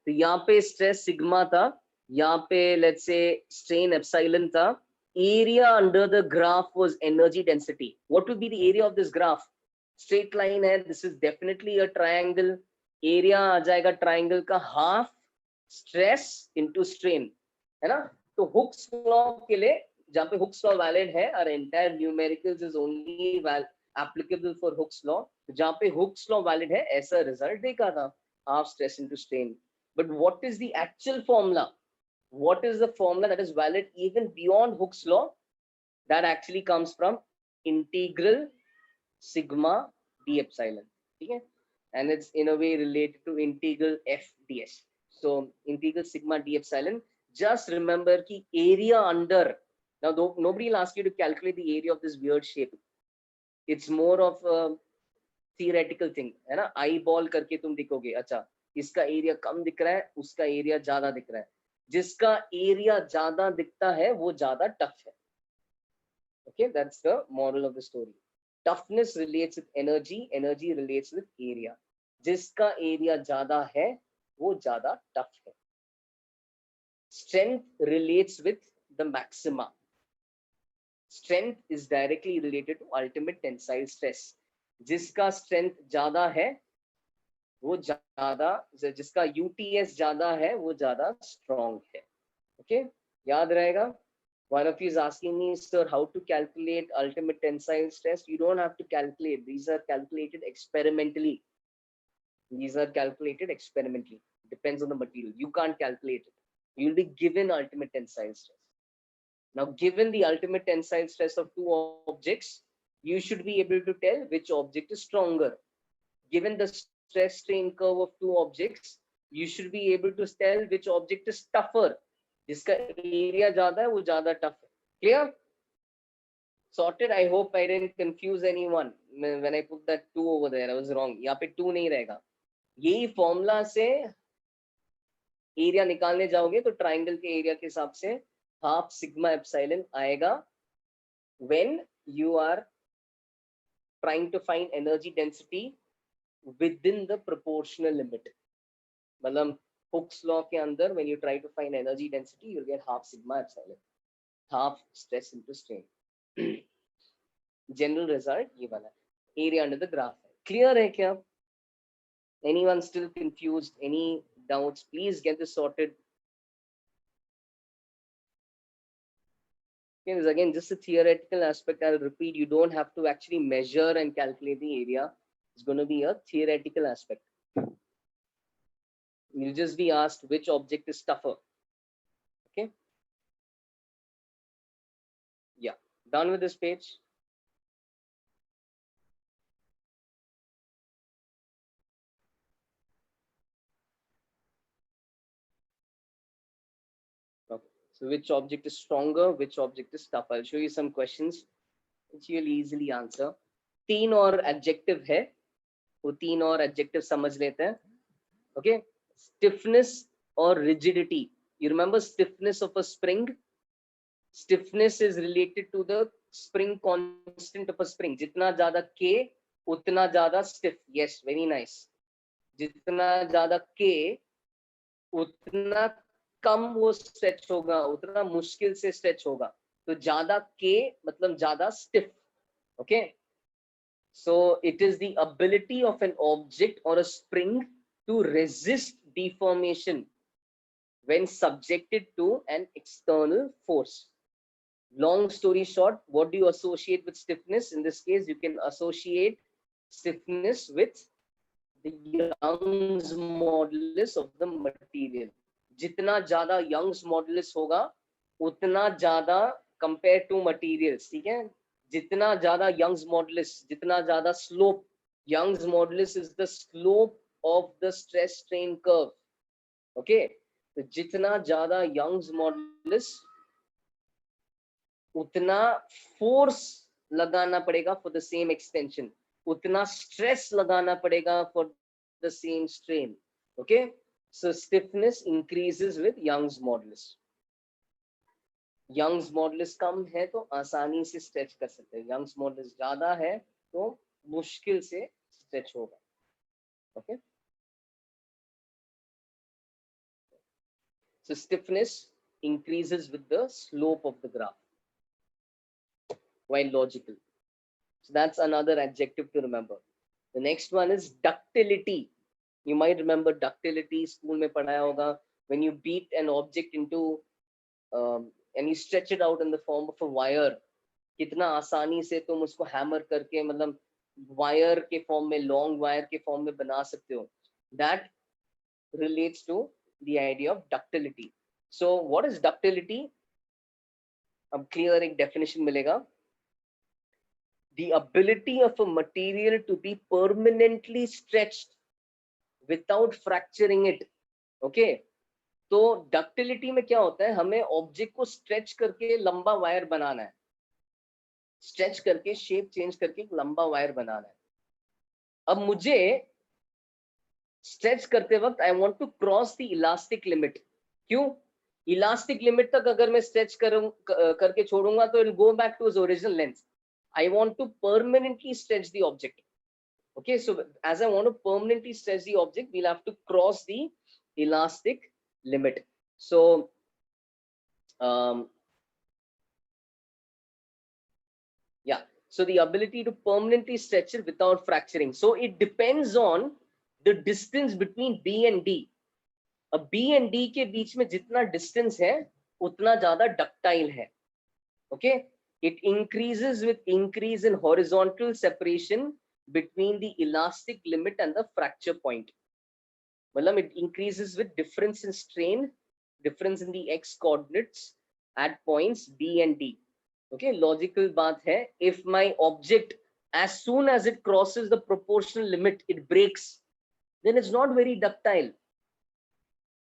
तो यहाँ पे स्ट्रेस सिग्मा था, यहाँ पे लेट्स से स्ट्रेन एप्सिलॉन था. Area under the graph was energy density. What will be the area of this graph? Straight line है, this is definitely a triangle. Area आ जाएगा triangle का half stress into strain, है ना? तो Hooke's law के लिए जहाँ पे Hooke's law valid है, our entire numericals is only applicable for Hooke's law. जहाँ पे Hooke's law valid है, ऐसा result देखा था, half stress into strain. But what is the actual formula? What is the formula that is valid even beyond Hooke's law? That actually comes from integral sigma d epsilon. Okay? And it's in a way related to integral f ds. So integral sigma d epsilon. Just remember ki area under. Now, nobody will ask you to calculate the area of this weird shape. It's more of a theoretical thing, है ना? Eyeball करके तुम दिखोगे, अच्छा इसका area कम दिख रहा है, उसका एरिया ज्यादा दिख रहा है. जिसका एरिया ज्यादा दिखता है वो ज्यादा टफ है. Okay, that's the moral of the story. Toughness relates with energy, energy relates with area. जिसका एरिया ज्यादा है वो ज्यादा टफ है. Strength relates with the maxima. Strength is directly related to ultimate tensile stress. जिसका strength ज्यादा है वो ज्यादा, जिसका UTS ज्यादा है वो ज्यादा strong है. Okay, याद रहेगा. One of you is asking me, sir, how to calculate ultimate tensile stress? You don't have to calculate. These are calculated experimentally. These are calculated experimentally. Depends on the material. You can't calculate it. You'll be given ultimate tensile stress. Now, given the ultimate tensile stress of two objects, you should be able to tell which object is stronger. Given the stress strain curve of two objects, you should be able to tell which object is tougher. जिसका area ज्यादा है वो ज्यादा tough है. Clear? Sorted. I hope I didn't confuse anyone when I put that 2 over there. I was wrong. यहाँ पे 2 नहीं रहेगा. यही फॉर्मूला से एरिया निकालने जाओगे तो ट्राइंगल के एरिया के हिसाब से हाफ सिग्मा एप्सिलॉन आएगा when you are trying to find energy density within the proportional limit. मतलब Hooke's law के अंदर when you try to find energy density, you'll get half sigma epsilon, half stress into strain. General result ये वाला area under the graph. Clear है क्या? Anyone still confused? Any doubts? Please get this sorted. Okay, this is again just a theoretical aspect. I'll repeat, you don't have to actually measure and calculate the area. It's going to be a theoretical aspect. You'll just be asked which object is tougher. Okay. Yeah. Done with this page. Okay. So which object is stronger? Which object is tougher? I'll show you some questions which you'll easily answer. 3 और adjective है. वो 3 और adjective समझ लेते हैं. Okay. Stiffness or rigidity. You remember stiffness of a spring? Stiffness is related to the spring constant of a spring. जितना ज़्यादा K, उतना ज़्यादा stiff. Yes, very nice. जितना ज़्यादा K, उतना कम वो stretch होगा, उतना मुश्किल से stretch होगा. तो ज़्यादा K मतलब ज़्यादा stiff. Okay. So it is the ability of an object or a spring to resist deformation when subjected to an external force. Long story short, what do you associate with stiffness? In this case, you can associate stiffness with the Young's modulus of the material. जितना ज़्यादा Young's modulus होगा, उतना ज़्यादा compared to materials. ठीक है? जितना ज़्यादा Young's modulus, जितना ज़्यादा slope. Young's modulus is the slope of the stress strain curve. Okay? तो जितना ज़्यादा Young's modulus, उतना फोर्स लगाना पड़ेगा for the same extension, उतना स्ट्रेस लगाना पड़ेगा for the same strain. Okay, so stiffness increases with Young's modulus. Young's modulus कम है तो आसानी से स्ट्रेच कर सकते हैं. Young's modulus ज्यादा है तो मुश्किल से स्ट्रेच होगा. Okay, so stiffness increases with the slope of the graph while logical. So that's another adjective to remember. The next one is ductility. You might remember ductility, school में पढ़ाया होगा. When you beat an object into and you stretch it out in the form of a wire, कितना आसानी से तुम उसको hammer करके मतलब वायर के फॉर्म में, लॉन्ग वायर के फॉर्म में बना सकते हो. That relates to the idea of ductility. So what is ductility? अब clear एक definition मिलेगा. The ability of a material to be permanently stretched without fracturing it. Okay, तो डक्टिलिटी में क्या होता है, हमें ऑब्जेक्ट को स्ट्रेच करके लंबा वायर बनाना है, स्ट्रेच करके शेप चेंज करके एक लंबा वायर बनाना है. अब मुझे स्ट्रेच करते वक्त I want to cross the elastic limit. क्यों? इलास्टिक लिमिट तक अगर मैं स्ट्रेच करके छोड़ूंगा तो it will go back to its original length. I want to permanently stretch the object. Okay, so as I want to permanently stretch the object, we'll have to cross the elastic limit. So yeah, so the ability to permanently stretch it without fracturing. So it depends on the distance between B and D. अब B and D के बीच में जितना distance है उतना ज़्यादा ductile है. Okay, it increases with increase in horizontal separation between the elastic limit and the fracture point. मतलब it increases with difference in strain, difference in the x coordinates at points B and D. Okay, logical बात है. If my object, as soon as it crosses the proportional limit, it breaks, then it's not very ductile.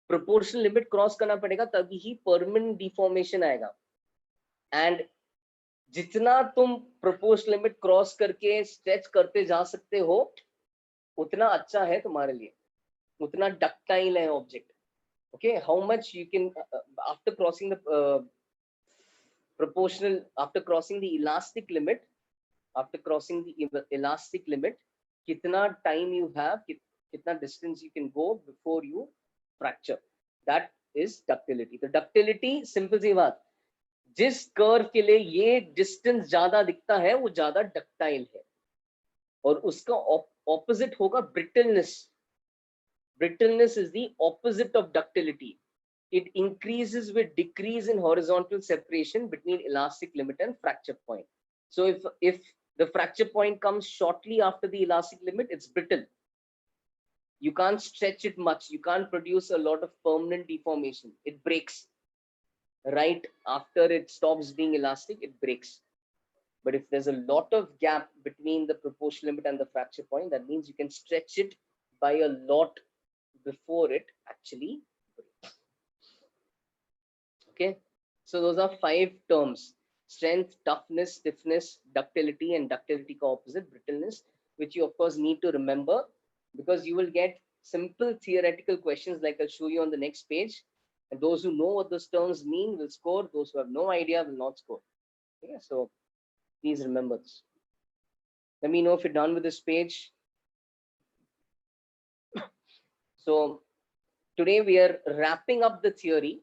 Proportional limit cross करना पड़ेगा तभी ही permanent deformation आएगा. And जितना तुम proportional limit cross करके stretch करते जा सकते हो उतना अच्छा है तुम्हारे लिए, उतना डक्टाइल है object. Okay, how much you can after crossing the proportional, after crossing the elastic limit, after crossing the elastic limit, kitna time you have, kitna distance you can go before you fracture. That is ductility. The ductility, simple सी बात, जिस curve के लिए ये distance ज्यादा दिखता है वो ज्यादा डक्टाइल है, और उसका ऑपोजिट होगा brittleness. Brittleness is the opposite of ductility. It increases with decrease in horizontal separation between elastic limit and fracture point. So if the fracture point comes shortly after the elastic limit, it's brittle. You can't stretch it much. You can't produce a lot of permanent deformation. It breaks. Right after it stops being elastic, it breaks. But if there's a lot of gap between the proportional limit and the fracture point, that means you can stretch it by a lot before it actually breaks. Okay, so those are 5 terms: strength, toughness, stiffness, ductility, and ductility का opposite brittleness, which you of course need to remember, because you will get simple theoretical questions like I'll show you on the next page, and those who know what those terms mean will score, those who have no idea will not score. Okay, so please remember this. Let me know if you're done with this page. So today we are wrapping up the theory,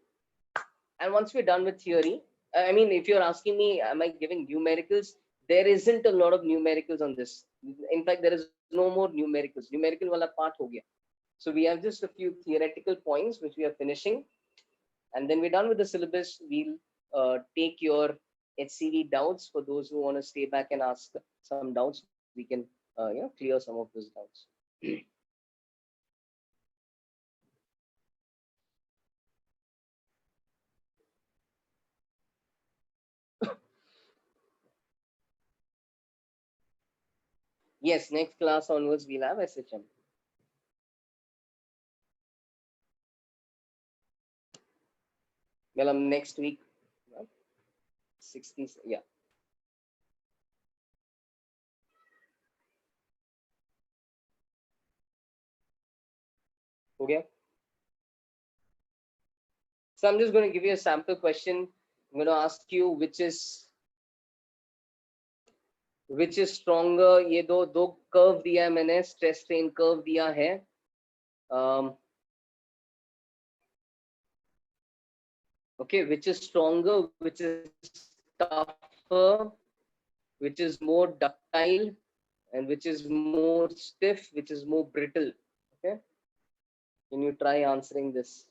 and once we're done with theory, I mean, if you're asking me, am I giving numericals? There isn't a lot of numericals on this. In fact, there is no more numericals. Numerical wala part ho gaya. So we have just a few theoretical points which we are finishing, and then we're done with the syllabus. We'll take your HCV doubts. For those who want to stay back and ask some doubts, we can clear some of those doubts. Yes, next class onwards we'll have SHM. Well, next week, 60, yeah. Okay. So I'm just going to give you a sample question. I'm going to ask you which is stronger. ये दो curve दिया है मैंने, stress strain curve दिया है. Okay, which is stronger, which is tougher, which is more ductile, and which is more stiff, which is more brittle. Okay, can you try answering this?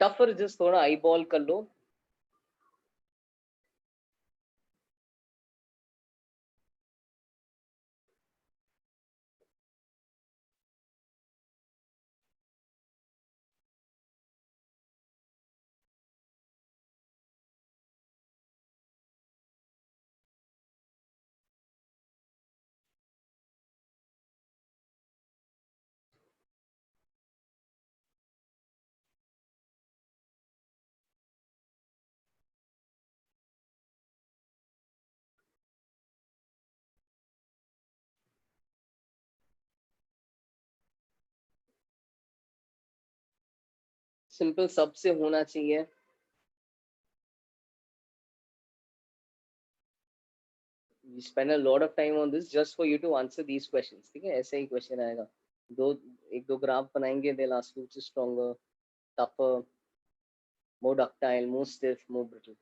Tougher just थोड़ा eye ball कर लो. Simple सबसे होना चाहिए. We spend a lot of time on this just for you to answer these questions. ठीक है, ऐसे ही question आएगा. दो एक दो ग्राफ बनाएंगे. They'll ask you which is stronger, tougher, more ductile, more stiff, more brittle.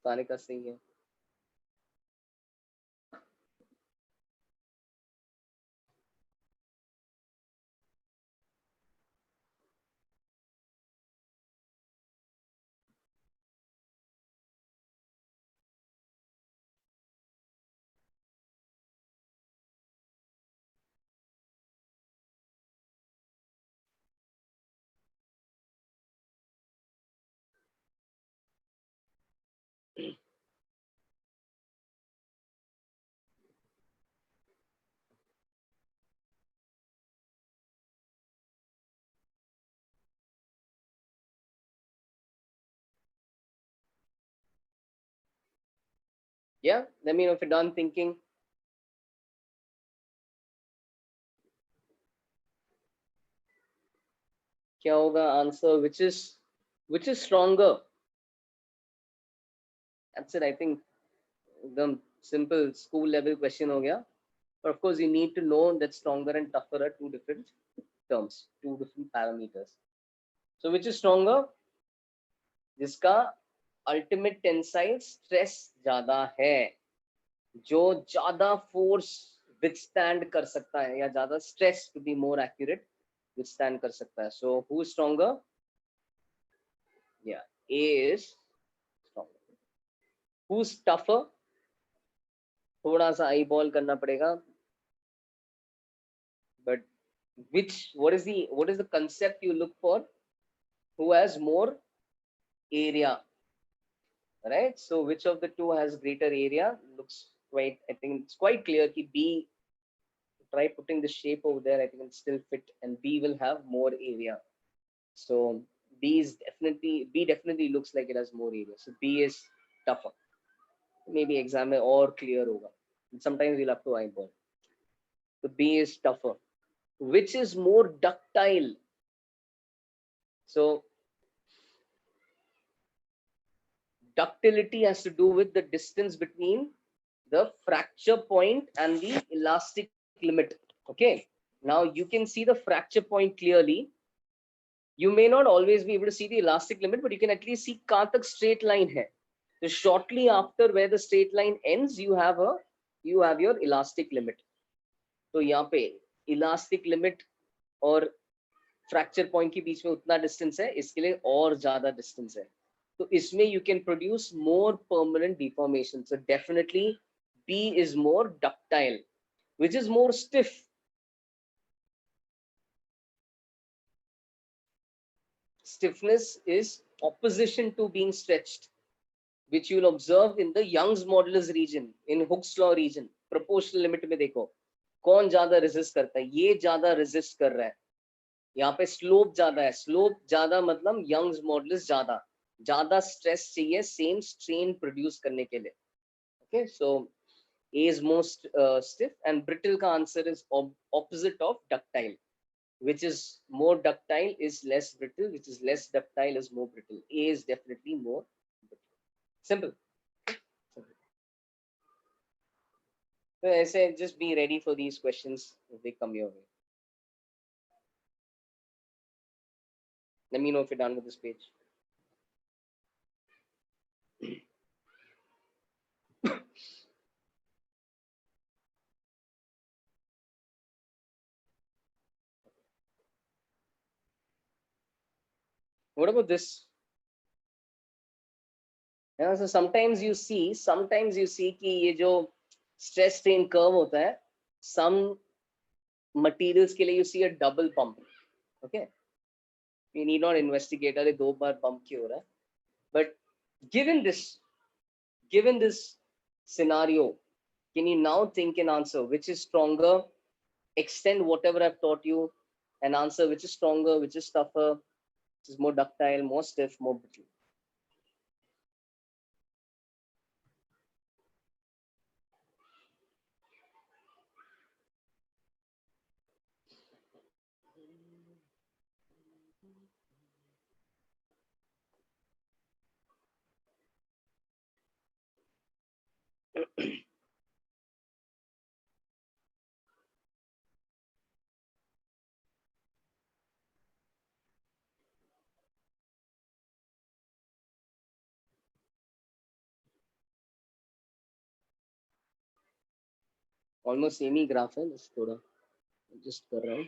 सारे का सही है. Yeah, let me know if you're done thinking. क्या होगा answer? Which is stronger? That's it. I think एकदम simple school level question हो गया. But of course, you need to know that stronger and tougher are two different terms, two different parameters. So which is stronger? जिसका ultimate tensile stress ज्यादा है, जो ज्यादा force withstand कर सकता है, या ज्यादा stress, to be more accurate, withstand कर सकता है. So who is stronger? Yeah, A is stronger. Who's tougher? थोड़ा सा आई बॉल करना पड़ेगा. But what is the concept you look for? Who has more area, right? So which of the two has greater area? Looks quite, I think it's quite clear ki B, try putting the shape over there, I think it'll still fit, and B will have more area. So B definitely looks like it has more area. So B is tougher. Maybe exam mein or clear hoga. Sometimes we'll have to eyeball. So B is tougher. Which is more ductile? So ductility has to do with the distance between the fracture point and the elastic limit. Okay, now you can see the fracture point clearly. You may not always be able to see the elastic limit, but you can at least see kahan tak straight line hai. So shortly after where the straight line ends, you have your elastic limit. So यहाँ पे elastic limit और fracture point के बीच में उतना distance है, इसके लिए और ज़्यादा distance है. तो इसमें you can produce more permanent deformation. So definitely B is more ductile. Which is more stiff? Stiffness is opposition to being stretched, which you will observe in the Young's modulus region, in Hooke's law region. Proportional limit में देखो कौन ज्यादा resist करता है. ये ज्यादा resist कर रहा है. यहाँ पे slope ज्यादा है. Slope ज्यादा मतलब Young's modulus ज्यादा stress चाहिए same strain produce करने के लिए. Okay, so A is most stiff, and brittle का answer is opposite of ductile. Which is more ductile is less brittle, which is less ductile is more brittle. A is definitely more brittle. Simple. So I say just be ready for these questions if they come your way. Let me know if you're done with this page. What about this? Yeah, so sometimes you see कि ये जो stress strain curve होता है, some materials के लिए you see a double bump. Okay, you need not investigate अरे 2 बार bump क्यों हो रहा है. But given this scenario, can you now think and answer which is stronger? Extend whatever I've taught you and answer which is stronger, which is tougher, which is more ductile, more stiff, more brittle. Almost same he graph है, बस थोड़ा adjust कर रहा हूँ.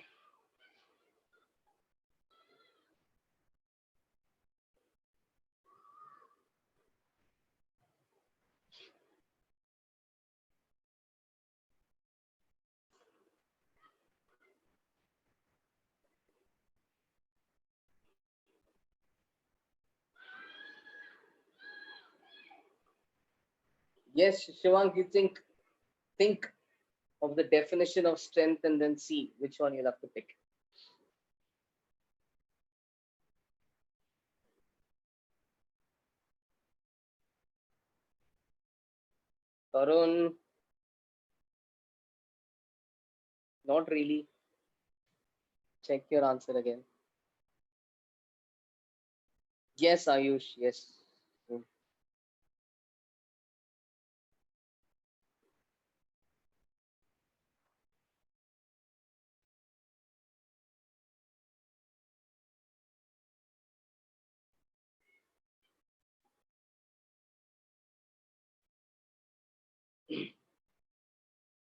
Yes, Shivank, you think of the definition of strength and then see which one you'll have to pick. Tarun, not really. Check your answer again. Yes, Ayush, yes.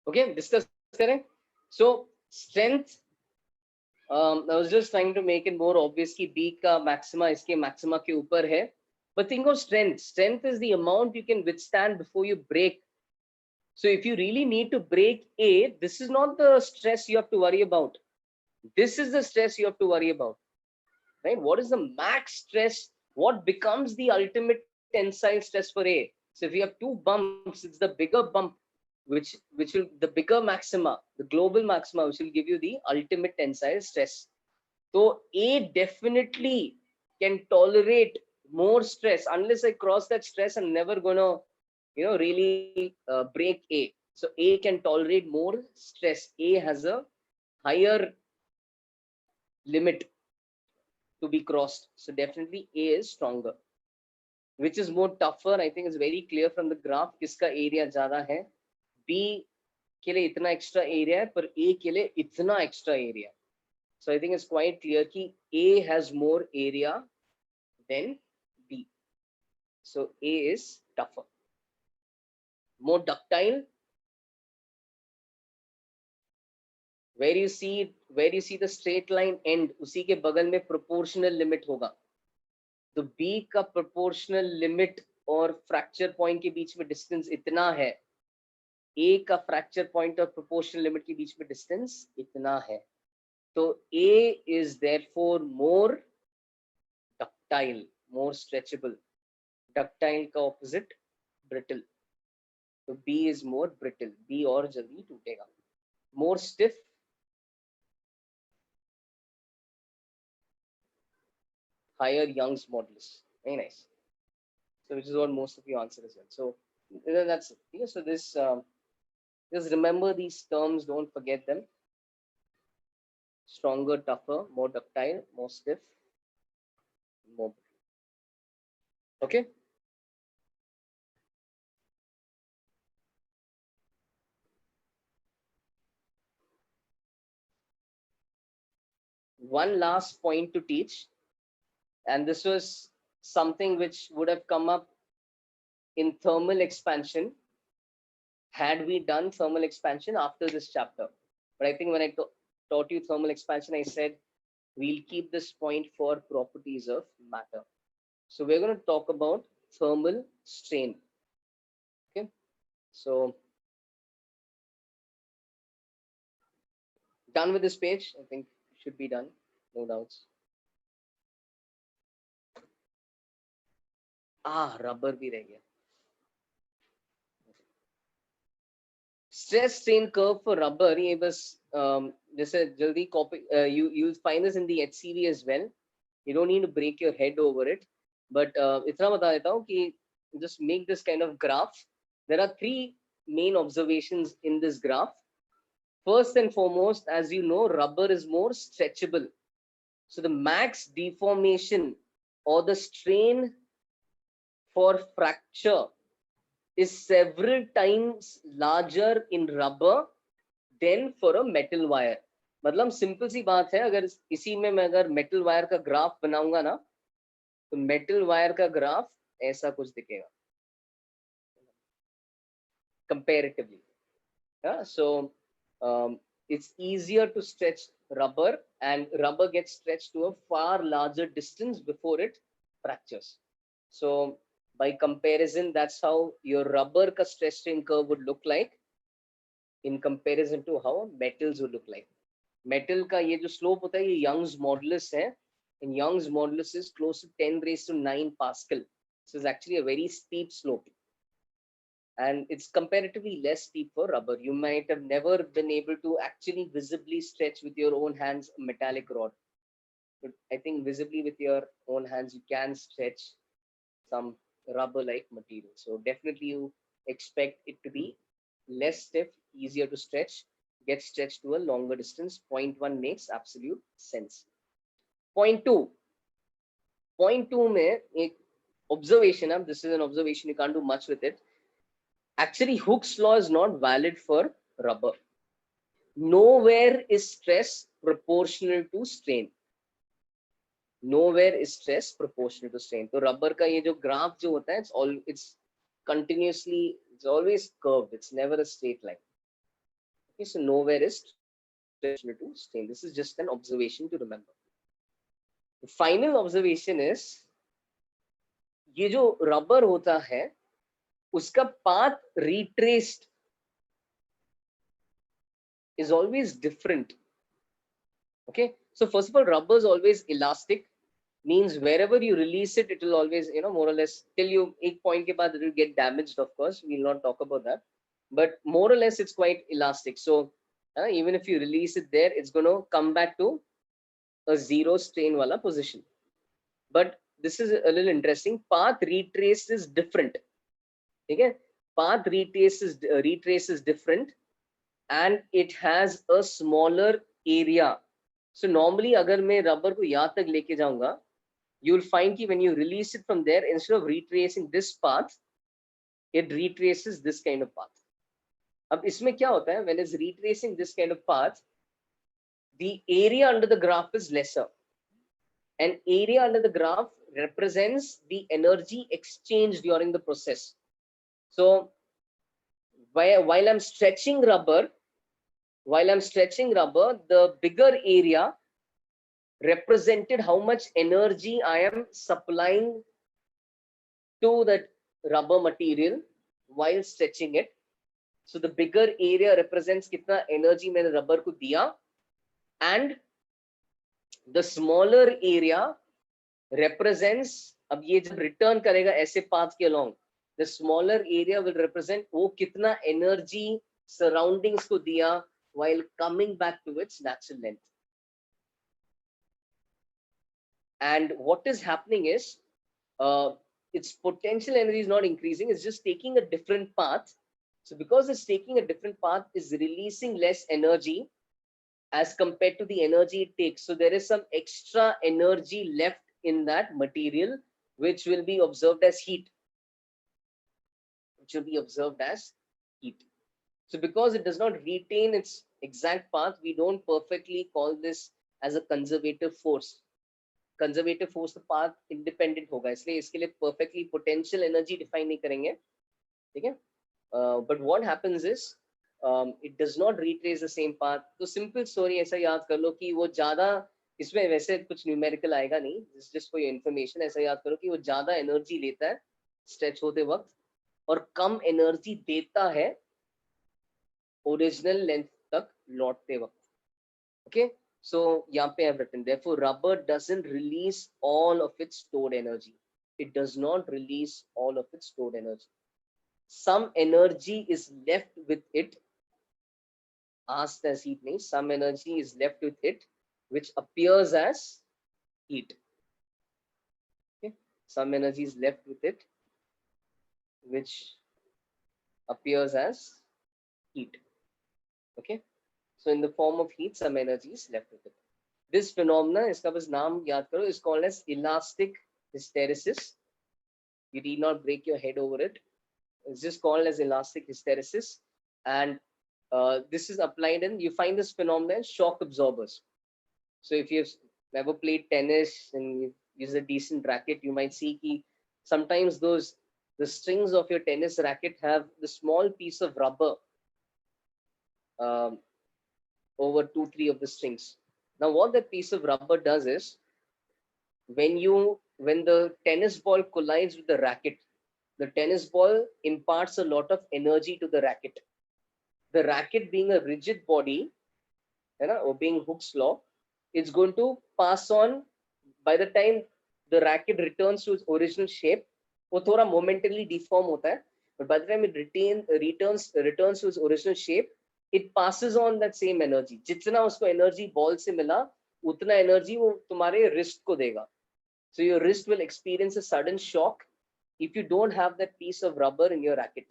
Okay, discuss करें. So strength, I was just trying to make it more obvious कि B का maxima इसके maxima के ऊपर है. But think of strength. Strength is the amount you can withstand before you break. So if you really need to break A, this is not the stress you have to worry about. This is the stress you have to worry about, right? What is the max stress? What becomes the ultimate tensile stress for A? So if you have two bumps, it's the bigger bump, which will the bigger maxima, the global maxima, which will give you the ultimate tensile stress. So A definitely can tolerate more stress unless I cross that stress. I'm never gonna, really break A. So A can tolerate more stress. A has a higher limit to be crossed. So definitely A is stronger. Which is more tougher? I think it's very clear from the graph. किसका area ज़्यादा है? B के लिए इतना extra area है, पर A के लिए इतना extra area. So I think it's quite clear कि A has more area than B. So A is tougher. More ductile. Where you see the straight line end, उसी के बगल में proportional limit होगा. तो B का proportional limit और fracture point के बीच में distance इतना है. A का fracture point और proportional limit के बीच में distance इतना है. तो A is therefore more ductile, more stretchable. Ductile का opposite brittle. तो B is more brittle. B और जल्दी टूटेगा. More stiff. Higher Young's modulus. Very nice. So which is what most of you answer as well. So that's it. So this just remember these terms. Don't forget them. Stronger, tougher, more ductile, more stiff, more. Okay. One last point to teach, and this was something which would have come up in thermal expansion had we done thermal expansion after this chapter. But I think when I taught you thermal expansion, I said We'll keep this point for properties of matter. So we're going to talk about thermal strain. Okay, so done with this page. I think should be done, no doubts. Rubber भी रह गया. Stress strain curve for rubber, ये बस जैसे जल्दी copy, you'll find this in the HCV as well. You don't need to break your head over it, but इतना बता देता हूँ कि just make this kind of graph. There are three main observations in this graph. First and foremost, as you know, rubber is more stretchable. So the max deformation or the strain for fracture is several times larger in rubber than for a metal wire. मतलब simple सी बात है, अगर इसी में मैं अगर metal wire का ग्राफ बनाऊंगा ना, तो मेटल वायर का ग्राफ ऐसा कुछ दिखेगा comparatively. Yeah? So it's easier to stretch rubber, and rubber gets stretched to a far larger distance before it fractures. So by comparison, that's how your rubber ka stress strain curve would look like in comparison to how metals would look like. Metal का ये जो slope होता है ये Young's modulus है, and Young's modulus is close to 10 raised to 9 Pascal. So it's actually a very steep slope, and it's comparatively less steep for rubber. You might have never been able to actually visibly stretch with your own hands a metallic rod, but I think visibly with your own hands you can stretch some rubber-like material. So definitely you expect it to be less stiff, easier to stretch, get stretched to a longer distance. Point one makes absolute sense. Point two में एक observation, this is an observation, you can't do much with it. Actually, Hooke's law is not valid for rubber. Nowhere is stress proportional to strain. Nowhere is stress proportional to strain. So rubber का ये जो graph जो होता है, it's continuously, it's always curved. It's never a straight line. Okay, so nowhere is proportional to strain. This is just an observation to remember. The final observation is, ये जो rubber होता है, उसका path retraced is always different. Okay, so first of all, rubber is always elastic, means wherever you release it, it will always, more or less, till you एक point के बाद it will get damaged. Of course, we will not talk about that, but more or less it's quite elastic. So even if you release it there, it's going to come back to a zero strain wala position. But this is a little interesting. Path retrace is different. Okay, path retrace is different, and it has a smaller area. So normally अगर मैं rubber को यहाँ तक लेके जाऊंगा, you will find that when you release it from there, instead of retracing this path, it retraces this kind of path. अब इसमें क्या होता है, when it's retracing this kind of path, the area under the graph is lesser, and area under the graph represents the energy exchange during the process. So while I'm stretching rubber, the bigger area represented how much energy I am supplying to that rubber material while stretching it. So the bigger area represents kitna energy मैंने rubber को दिया, and the smaller area represents, अब ये जब return करेगा ऐसे path के along, the smaller area will represent वो कितना energy surroundings को दिया while coming back to its natural length. And what is happening is, its potential energy is not increasing, it's just taking a different path. So because it's taking a different path, is releasing less energy as compared to the energy it takes. So there is some extra energy left in that material, which will be observed as heat. So because it does not retain its exact path, we don't perfectly call this as a conservative force. Conservative force the path independent होगा, इसलिए इसके लिए perfectly potential energy define नहीं करेंगे, ठीक है? But what happens is, it does not retrace the same path. तो simple story ऐसा याद कर लो कि वो ज़्यादा इसमें वैसे कुछ न्यूमेरिकल आएगा नहीं, जस्ट फॉर योर इन्फॉर्मेशन। ऐसा याद करो कि वो ज्यादा एनर्जी लेता है स्ट्रेच होते वक्त और कम एनर्जी देता है ओरिजिनल लेंथ तक लौटते वक्त। ओके, so यहाँ पे I've written therefore rubber doesn't release all of its stored energy. It does not release all of its stored energy. Some energy is left with it, asked as heat means some energy is left with it which appears as heat. Okay, some energy is left with it which appears as heat. Okay, so in the form of heat some energy is left with it. This phenomena, iska bas naam yaad karo, is called as elastic hysteresis. You need not break your head over it. It's just called as elastic hysteresis, and this is applied in, you find this phenomenon in shock absorbers. So if you've ever played tennis and you use a decent racket, you might see ki sometimes the strings of your tennis racket have the small piece of rubber over 2-3 of the strings. Now what that piece of rubber does is, when the tennis ball collides with the racket, the tennis ball imparts a lot of energy to the racket. The racket being a rigid body, or being Hooke's law, it's going to pass on. By the time the racket returns to its original shape, वो थोड़ा momentarily deform होता है, but by the time it returns to its original shape, it passes on that same energy. जितना उसको energy ball से मिला, उतना energy वो तुम्हारे wrist को देगा. So your wrist will experience a sudden shock if you don't have that piece of rubber in your racket.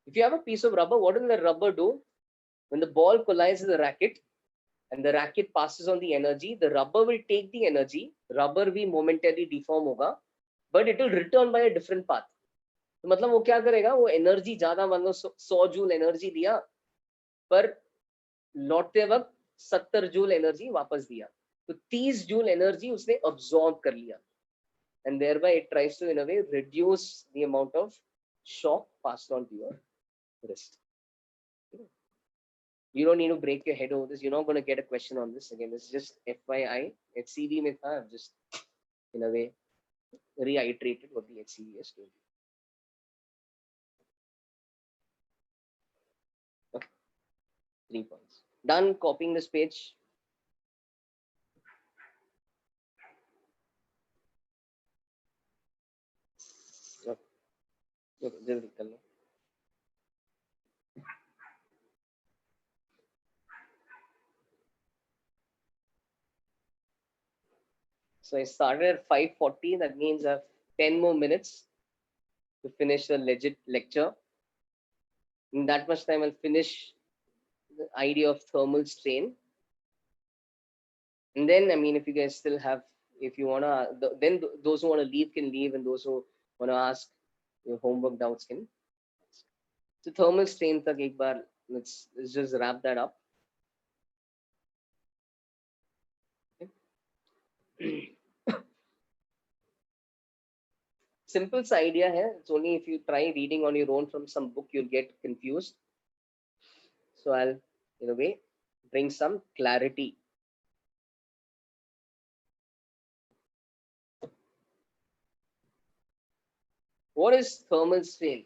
If you have a piece of rubber, what will the rubber do? When the ball collides with the racket and the racket passes on the energy, the rubber will take the energy, rubber भी momentarily deform होगा, but it will return by a different path. तो मतलब वो क्या करेगा, वो energy ज्यादा, मतलब 100 जूल एनर्जी दिया, पर लौटते वक्त 70 जूल एनर्जी वापस दिया, तो 30 जूल एनर्जी उसने अब्सॉर्ब कर लिया, and thereby it tries to in a way reduce the amount of shock passed on to your wrist. You don't need to break your head over this. You're not going to get a question on this. Again, it's just FYI. HCV mein tha, I've just in a way reiterated what the HCV has told you. Okay. 3 points. Done copying this page. Okay, जल्दी कर लो. So I started at 5:40. That means I have 10 more minutes to finish the legit lecture. In that much time, I'll finish the idea of thermal strain. And then, I mean, if you guys still have, if you wanna, then those who wanna leave can leave, and those who wanna ask your homework doubts can. So thermal strain tak ek baar, let's just wrap that up. Okay. Simple sa idea hai. It's only if you try reading on your own from some book, you'll get confused. So I'll, in a way, bring some clarity. What is thermal strain?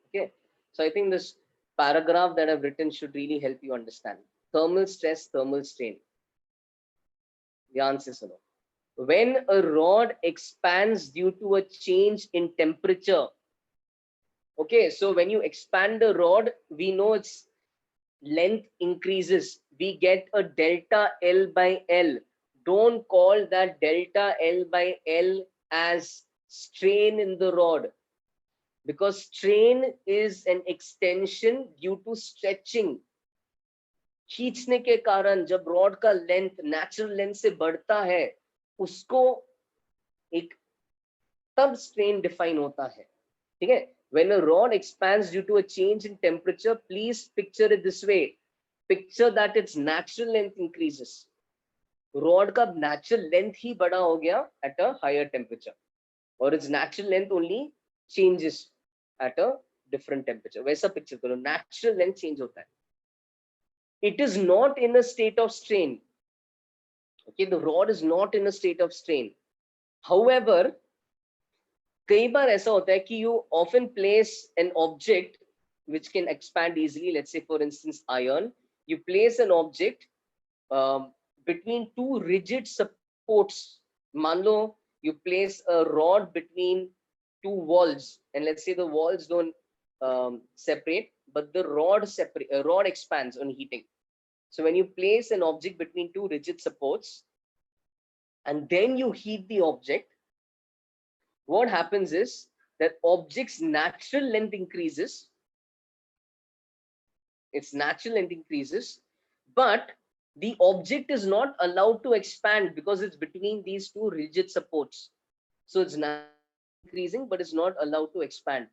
Okay, so I think this paragraph that I've written should really help you understand. Thermal stress, thermal strain. ध्यान से सुनो. When a rod expands due to a change in temperature. Okay, so when you expand the rod, we know its length increases. We get a delta L by L. Don't call that delta L by L as strain in the rod, because strain is an extension due to stretching. खींचने के कारण जब rod का length natural length से बढ़ता है, उसको एक तब स्ट्रेन डिफाइन होता है. ठीक है. When a rod expands due to a change in temperature, please picture it this way. Picture that its natural length increases. Rod का नेचुरल लेंथ ही बड़ा हो गया at a higher temperature, or its natural length only changes at a different temperature. वैसा picture करो, natural length change होता है. It is not in a state of strain. Okay, the rod is not in a state of strain. However, कई बार ऐसा होता है कि you often place an object which can expand easily. Let's say, for instance, iron. You place an object um, between two rigid supports. मान लो you place a rod between two walls, and let's say the walls don't separate, but the rod expands on heating. So when you place an object between two rigid supports and then you heat the object, what happens is that object's natural length increases. Its natural length increases, but the object is not allowed to expand because it's between these two rigid supports. So it's not increasing, but it's not allowed to expand.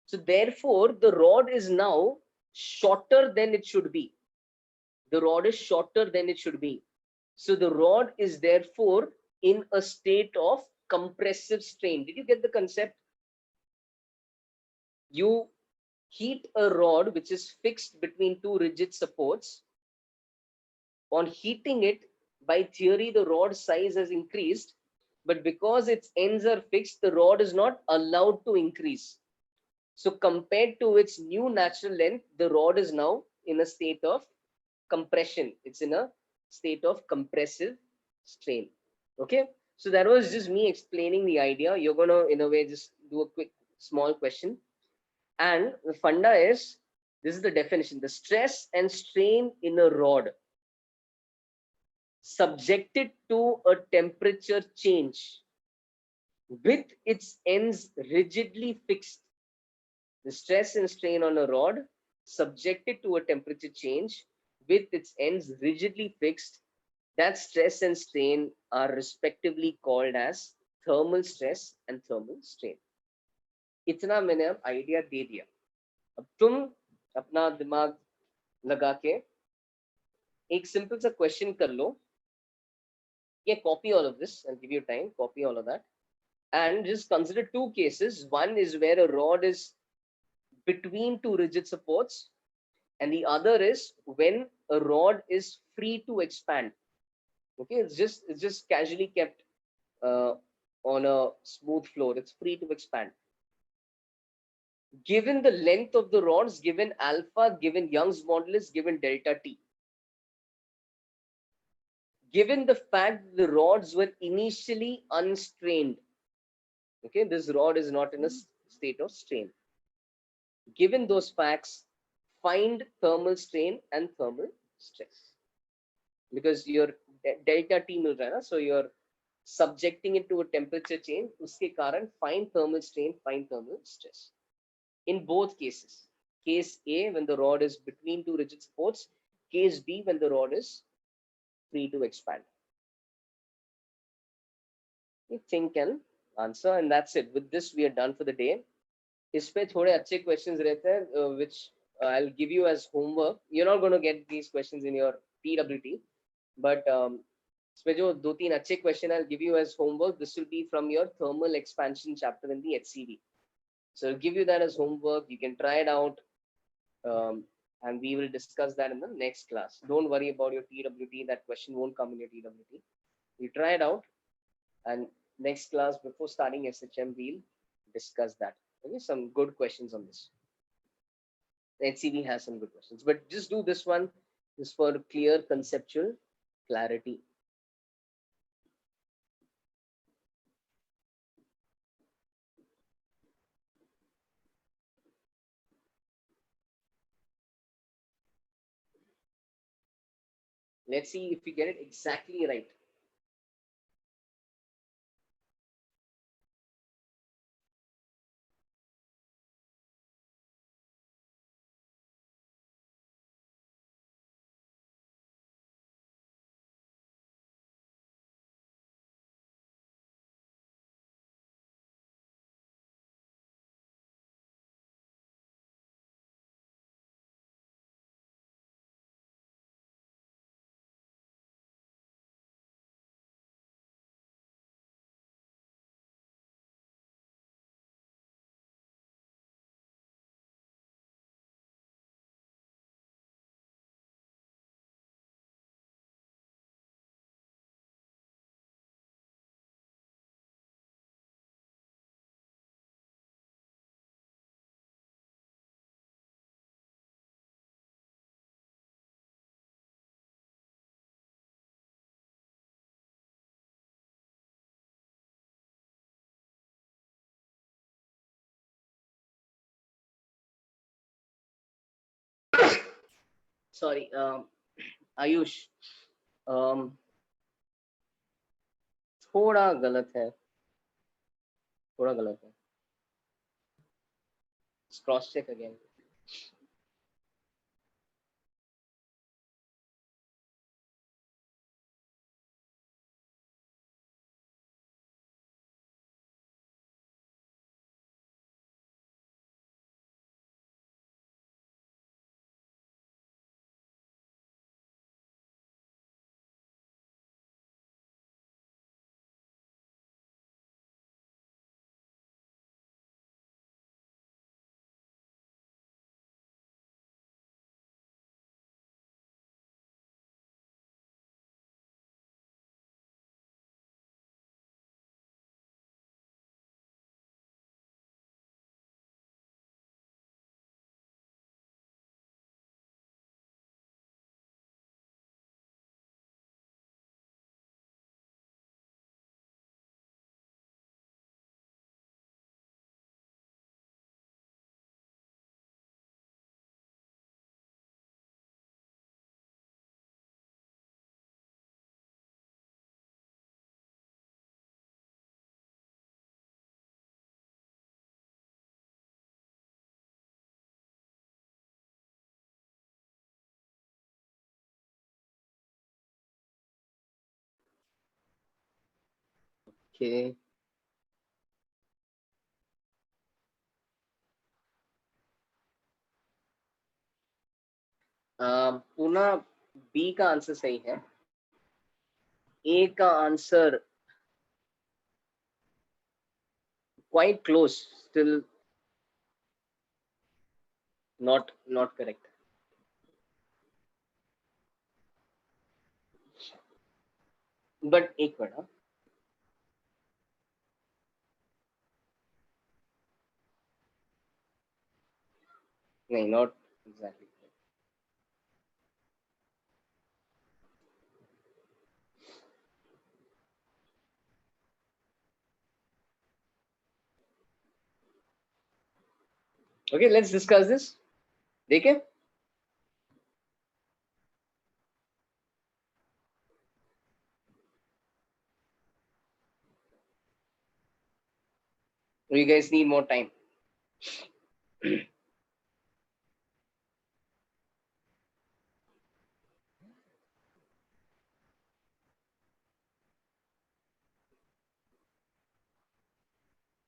So therefore, the rod is now shorter than it should be. The rod is shorter than it should be. So the rod is therefore in a state of compressive strain. Did you get the concept? You heat a rod which is fixed between two rigid supports. On heating it, by theory, the rod size has increased, but because its ends are fixed, the rod is not allowed to increase. So compared to its new natural length, the rod is now in a state of compression. It's in a state of compressive strain. Okay. So that was just me explaining the idea. You're going to, in a way, just do a quick small question. And the funda is, this is the definition: the stress and strain in a rod subjected to a temperature change with its ends rigidly fixed. The stress and strain on a rod subjected to a temperature change with its ends rigidly fixed, that stress and strain are respectively called as thermal stress and thermal strain. इतना मैंने अब idea दे दिया. अब तुम अपना दिमाग लगा के एक सिंपल सा क्वेश्चन कर लो. Yeah, copy all of this. I'll give you time. Copy all of that. And just consider two cases. One is where a rod is between two rigid supports, and the other is when a rod is free to expand. Okay, it's just casually kept on a smooth floor. It's free to expand. Given the length of the rods, given alpha, given Young's modulus, given delta T, given the fact the rods were initially unstrained, okay, this rod is not in a state of strain. Given those facts, find thermal strain and thermal stress, because your delta T mil raha hai na, so you're subjecting it to a temperature change. Uske karan find thermal strain, find thermal stress. In both cases, case A when the rod is between two rigid supports, case B when the rod is free to expand. You think and answer, and that's it. With this, we are done for the day. इस पे थोड़े अच्छे questions रहते हैं, which I'll give you as homework. You're not going to get these questions in your TWT, but इसमें जो दो तीन अच्छे question I'll give you as homework. This will be from your thermal expansion chapter in the HCV. So I'll give you that as homework. You can try it out, and we will discuss that in the next class. Don't worry about your TWT. That question won't come in your TWT. You try it out, and next class before starting SHM, we'll discuss that. Okay, some good questions on this. The HCV has some good questions, but just do this one just for clear conceptual clarity. Let's see if we get it exactly right. Sorry Ayush, थोड़ा गलत है, थोड़ा गलत है, cross check again. Okay, पुनः B का answer सही है, ए का answer quite close, still not correct. But एक मिनट, हाँ, नहीं, not exactly. Okay, let's discuss this. देखें, you guys need more time.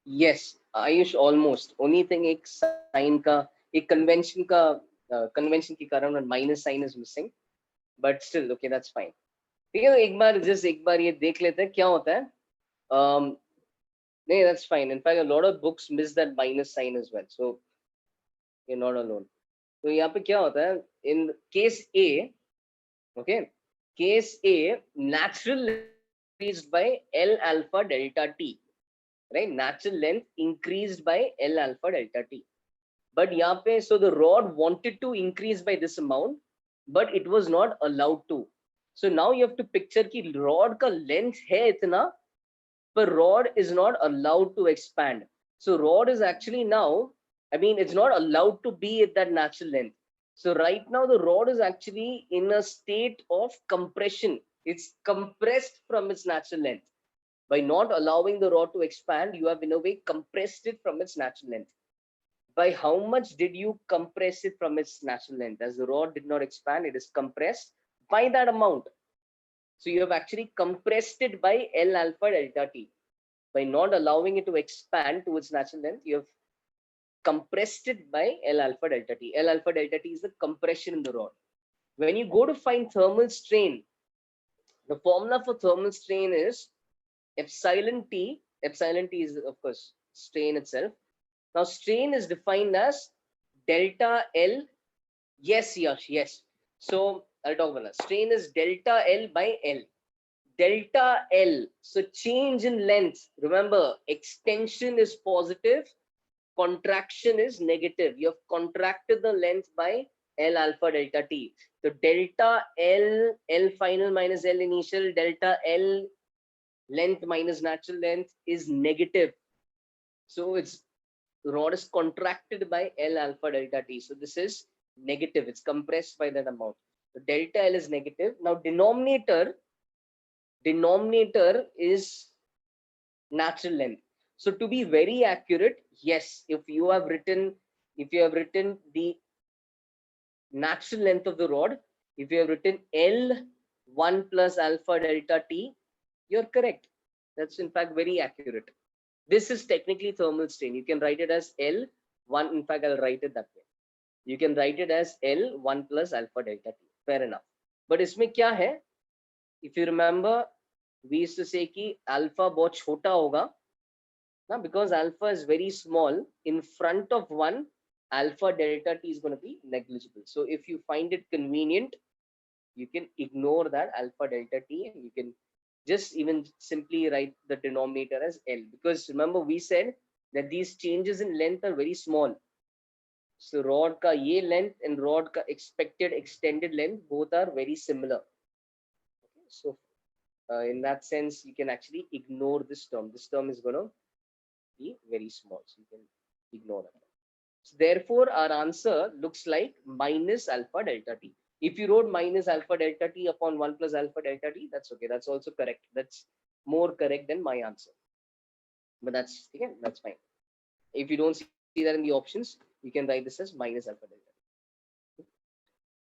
Yes, Ayush, almost. Only thing एक sign का, एक convention का, convention के कारण minus sign is missing, but still okay, that's fine. ठीक है, एक बार ये देख लेते हैं क्या होता है। नहीं, that's fine. In fact, a lot of books miss that minus sign as well, so you're not alone. तो यहाँ पे क्या होता है in case A, okay, case A, natural increased by L alpha delta T, right? Natural length increased by L alpha delta T. But यहाँ पे, so the rod wanted to increase by this amount, but it was not allowed to. So now you have to picture कि rod का length है इतना, but rod is not allowed to expand. So rod is actually now, I mean, it's not allowed to be at that natural length. So right now the rod is actually in a state of compression. It's compressed from its natural length. By not allowing the rod to expand, you have in a way compressed it from its natural length. By how much did you compress it from its natural length? As the rod did not expand, it is compressed by that amount. So you have actually compressed it by L alpha delta T. By not allowing it to expand to its natural length, you have compressed it by L alpha delta T. L alpha delta T is the compression in the rod. When you go to find thermal strain, the formula for thermal strain is epsilon T. Epsilon T is, of course, strain itself. Now, strain is defined as delta L. Yes, Yash, yes. So, I'll talk about that. Strain is delta L by L. Delta L, so change in length. Remember, extension is positive, contraction is negative. You have contracted the length by L alpha delta T. So delta L, L final minus L initial, delta L length minus natural length is negative. So it's, the rod is contracted by L alpha delta T. So this is negative. It's compressed by that amount. So delta L is negative. Now denominator is natural length. So to be very accurate, yes, if you have written the natural length of the rod, if you have written L1 plus alpha delta T, you're correct. That's in fact very accurate. This is technically thermal strain. You can write it as L1. In fact, I'll write it that way. You can write it as L1 plus alpha delta T. Fair enough. But इसमें क्या है? If you remember, we used to say कि alpha बहुत छोटा होगा. Now, because alpha is very small, in front of 1, alpha delta T is going to be negligible. So if you find it convenient, you can ignore that alpha delta T and you can just even simply write the denominator as L. Because remember, we said that these changes in length are very small. So rod ka ye length and rod ka expected extended length both are very similar. Okay, so in that sense, you can actually ignore this term. This term is going to be very small, so you can ignore that. So therefore, our answer looks like minus alpha delta T. If you wrote minus alpha delta T upon 1 plus alpha delta T, that's okay. That's also correct. That's more correct than my answer. But that's, again, that's fine. If you don't see that in the options, you can write this as minus alpha delta T.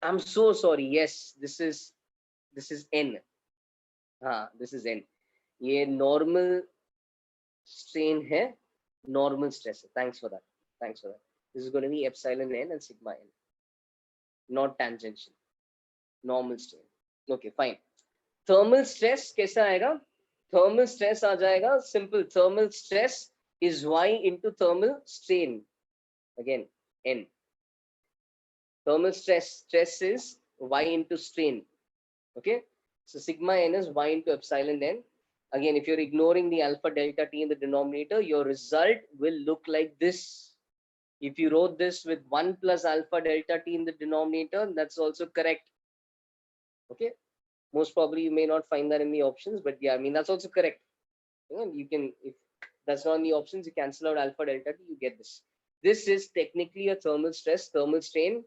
I'm so sorry. Yes, this is N. This is N. ये normal strain है, normal stress. Thanks for that. Thanks for that. This is going to be epsilon N and sigma N, not tangential. Normal strain. Okay, fine. Thermal stress कैसा आएगा? Thermal stress आ जाएगा simple. Thermal stress is Y into thermal strain. Again, N. Thermal stress is Y into strain. Okay, so sigma N is Y into epsilon N. Again, if you're ignoring the alpha delta T in the denominator, your result will look like this. If you wrote this with 1 plus alpha delta T in the denominator, that's also correct. Okay, most probably you may not find that in the options, but yeah, I mean, that's also correct. You can, if that's not in the options, you cancel out alpha delta T, you get this. This is technically a thermal stress, thermal strain.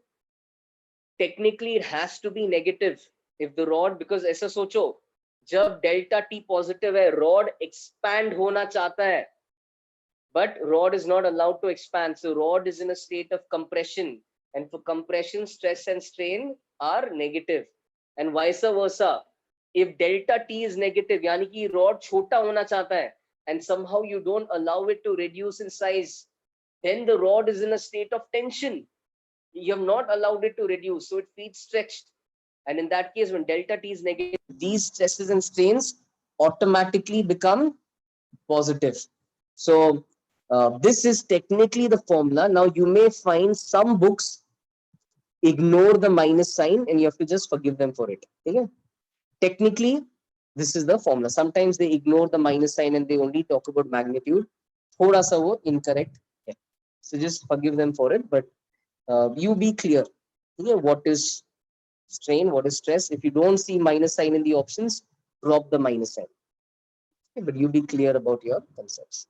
Technically, it has to be negative. If the rod, because ऐसा सोचो, जब delta T positive है, rod expand होना चाहता है, but rod is not allowed to expand. So rod is in a state of compression, and for compression, stress and strain are negative, and vice versa. If delta T is negative, यानी कि rod छोटा होना चाहता है, and somehow you don't allow it to reduce in size, then the rod is in a state of tension. You have not allowed it to reduce, so it feels stretched. And in that case, when delta T is negative, these stresses and strains automatically become positive. So this is technically the formula. Now you may find some books ignore the minus sign and you have to just forgive them for it. Okay? Technically, this is the formula. Sometimes they ignore the minus sign and they only talk about magnitude. Thoda sa wo incorrect. Yeah. So just forgive them for it, but you be clear. Okay? What is strain, what is stress? If you don't see minus sign in the options, drop the minus sign. Okay? But you be clear about your concepts.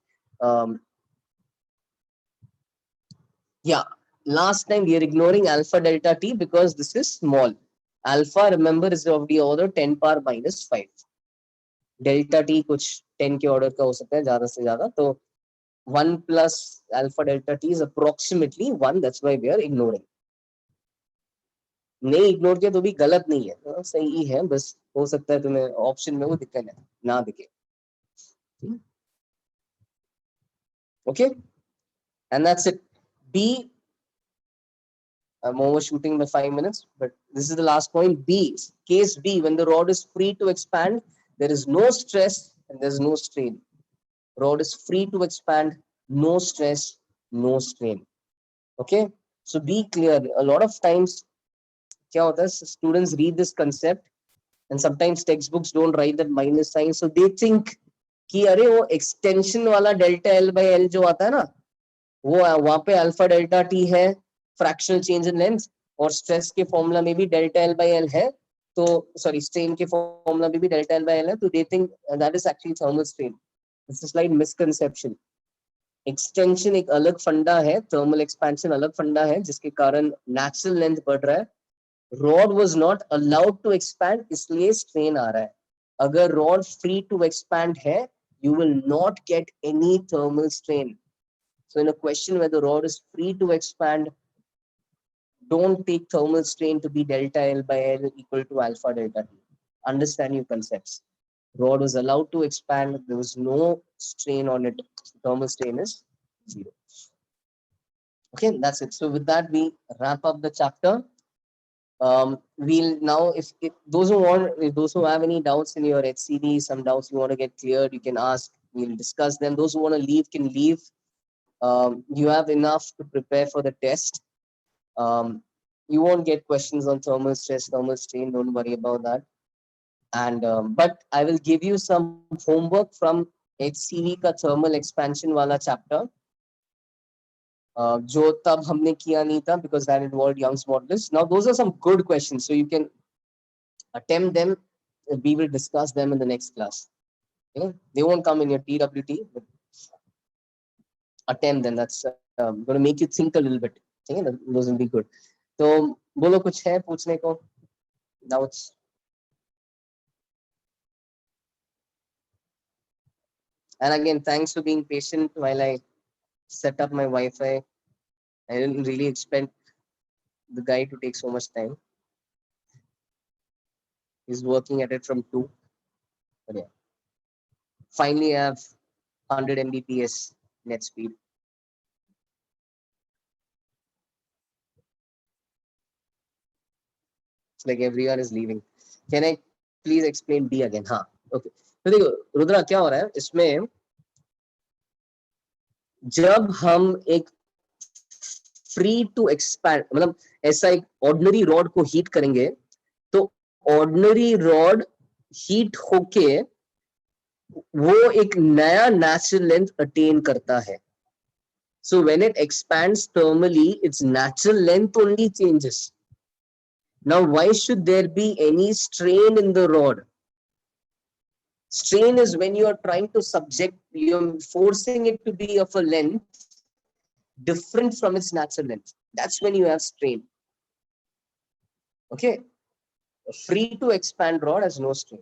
Yeah, last time we are ignoring alpha delta T because this is small. Alpha, remember, is of the order 10 power minus 5. Delta T कुछ 10 के order का हो सकता है ज़्यादा से ज़्यादा, तो 1 plus alpha delta T is approximately 1. That's why we are ignoring. नहीं ignore किया तो भी गलत नहीं है, सही है, बस हो सकता है तुम्हें ऑप्शन में वो दिक्कत है ना दिखे. Okay, and that's it. B, I'm overshooting by 5 minutes, but this is the last point. B, case B, when the rod is free to expand, there is no stress and there's no strain. Rod is free to expand, no stress, no strain. Okay, so be clear. A lot of times, क्या होता है, students read this concept and sometimes textbooks don't write that minus sign, so they think कि अरे वो extension वाला delta L by L जो आता है ना, वो वहाँ पे alpha delta T है, fractional change in length, और stress के formula में भी delta L by L है, तो sorry strain के formula में भी delta L by L है, तो they think that is actually thermal strain. It's a slight misconception. Extension एक अलग फंडा है, थर्मल एक्सपेंशन अलग फंडा है, जिसके कारण नेचुरल लेंथ बढ़ रहा है. Rod was not allowed to expand, इसलिए स्ट्रेन आ रहा है. अगर रॉड फ्री टू एक्सपैंड है, you will not get any thermal strain. So in a question where the rod is free to expand, don't take thermal strain to be delta L by L equal to alpha delta T. Understand your concepts. Rod was allowed to expand. There was no strain on it. Thermal strain is 0. Okay, that's it. So with that, we wrap up the chapter. We'll now, if those who want, if those who have any doubts in your HCD, some doubts you want to get cleared, you can ask. We'll discuss them. Those who want to leave can leave. You have enough to prepare for the test. You won't get questions on thermal stress, thermal strain. Don't worry about that. And but I will give you some homework from HCV का thermal expansion वाला chapter. जो तब हमने किया नहीं था because that involved Young's modulus. Now those are some good questions, so you can attempt them. We will discuss them in the next class. Okay? They won't come in your TWT, but attempt them. That's going to make you think a little bit. Okay? Those will be good. तो बोलो कुछ है पूछने को, doubts? And again, thanks for being patient while I set up my Wi-Fi. I didn't really expect the guy to take so much time. He's working at it from 2. But yeah. Finally, I have 100 Mbps net speed. It's like everyone is leaving. Can I please explain B again? हाँ, okay. तो देखो रुद्रा क्या हो रहा है इसमें, जब हम एक फ्री टू एक्सपैंड मतलब ऐसा एक ऑर्डिनरी रॉड को हीट करेंगे, तो ऑर्डिनरी रॉड हीट होके वो एक नया नेचुरल लेंथ अटेन करता है. So when it expands thermally, its natural length only changes. Now, why should there be any strain in the rod? Strain is when you are trying to subject, you're forcing it to be of a length different from its natural length. That's when you have strain. Okay. A free to expand rod has no strain.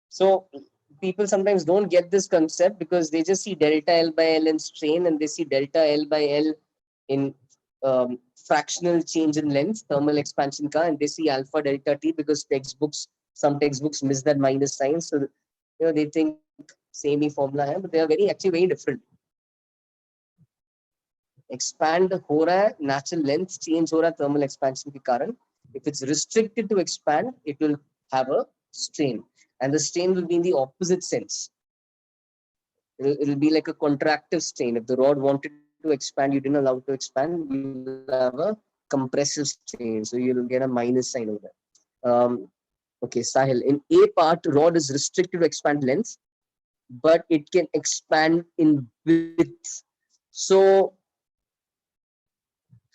So people sometimes don't get this concept because they just see delta L by L in strain, and they see delta L by L in fractional change in length, thermal expansion ka, and they see alpha delta T because some textbooks miss that minus sign. So they think same formula hai, but they are actually very different. Expand हो रहा है, natural length change हो रहा है thermal expansion के कारण. If it's restricted to expand, it will have a strain, and the strain will be in the opposite sense. It will be like a contractive strain. If the rod wanted to expand, you didn't allow it to expand, you will have a compressive strain, so you will get a minus sign over there. Okay, Sahil, in A part, rod is restricted to expand length, but it can expand in width. So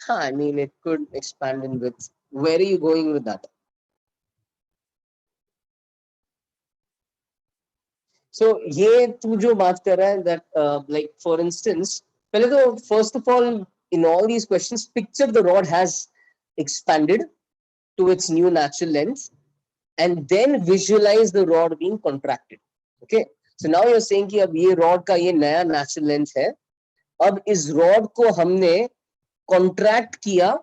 I mean, it could expand in width. Where are you going with that? So ये तू जो बात कर रहा है, that like for instance, पहले तो first of all, in all these questions, picture the rod has expanded to its new natural length, and then visualize the rod being contracted. Okay, so now you're saying कि अब ये rod का ये नया natural length है, अब इस rod को हमने contract किया,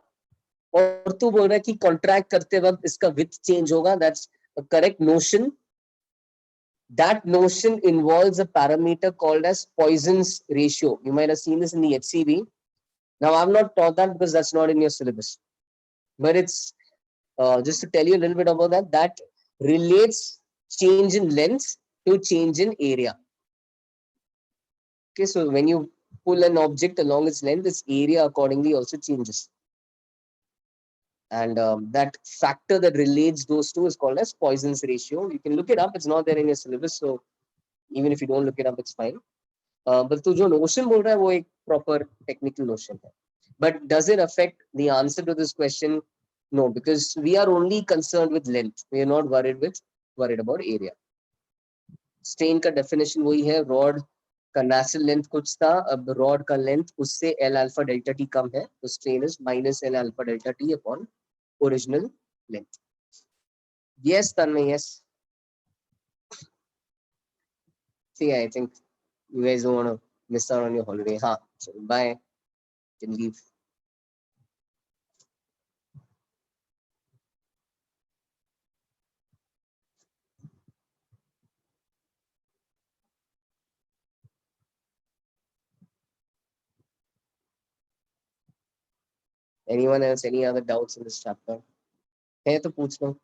और तू बोल रहा है कि contract करते वक्त इसका width change होगा. That's a correct notion. That notion involves a parameter called as Poisson's ratio. You might have seen this in the HCV. Now, I've not taught that because that's not in your syllabus. But it's just to tell you a little bit about that. That relates change in length to change in area. Okay, so when you pull an object along its length, its area accordingly also changes. And that factor that relates those two is called as Poisson's ratio. You can look it up. It's not there in your syllabus. So even if you don't look it up, it's fine. But तू जो notion बोल रहा है वो एक proper technical notion है. But does it affect the answer to this question? No, because we are only concerned with length. We are not worried about area. Strain का definition वही है, rod का नेचुरल लेंथ कुछ था, अब rod का length उससे एल अल्फा डेल्टा टी कम है, तो strain is minus L alpha delta T upon original length. Yes, Tanmay, yes. See, I think you guys don't want to miss out on your holiday. Ha, so bye. Can leave. Anyone else, any other doubts in this chapter? है तो पूछ लो.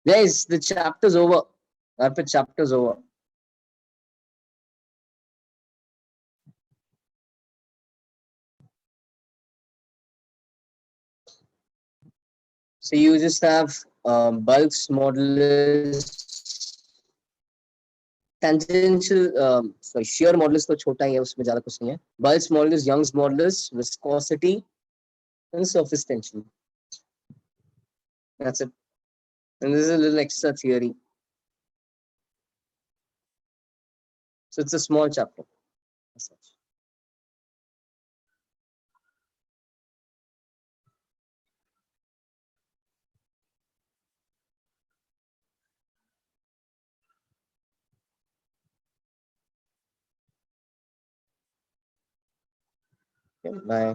Guys, the chapter's over. Arpit, chapter's over. So you just have bulks, modulus, tangential, sorry, shear modulus तो छोटा ही है, उसमें ज़्यादा कुछ नहीं है. Bulks modulus, Young's modulus, viscosity, and surface tension. That's it. And this is a little extra theory. So it's a small chapter. As such. Okay, bye.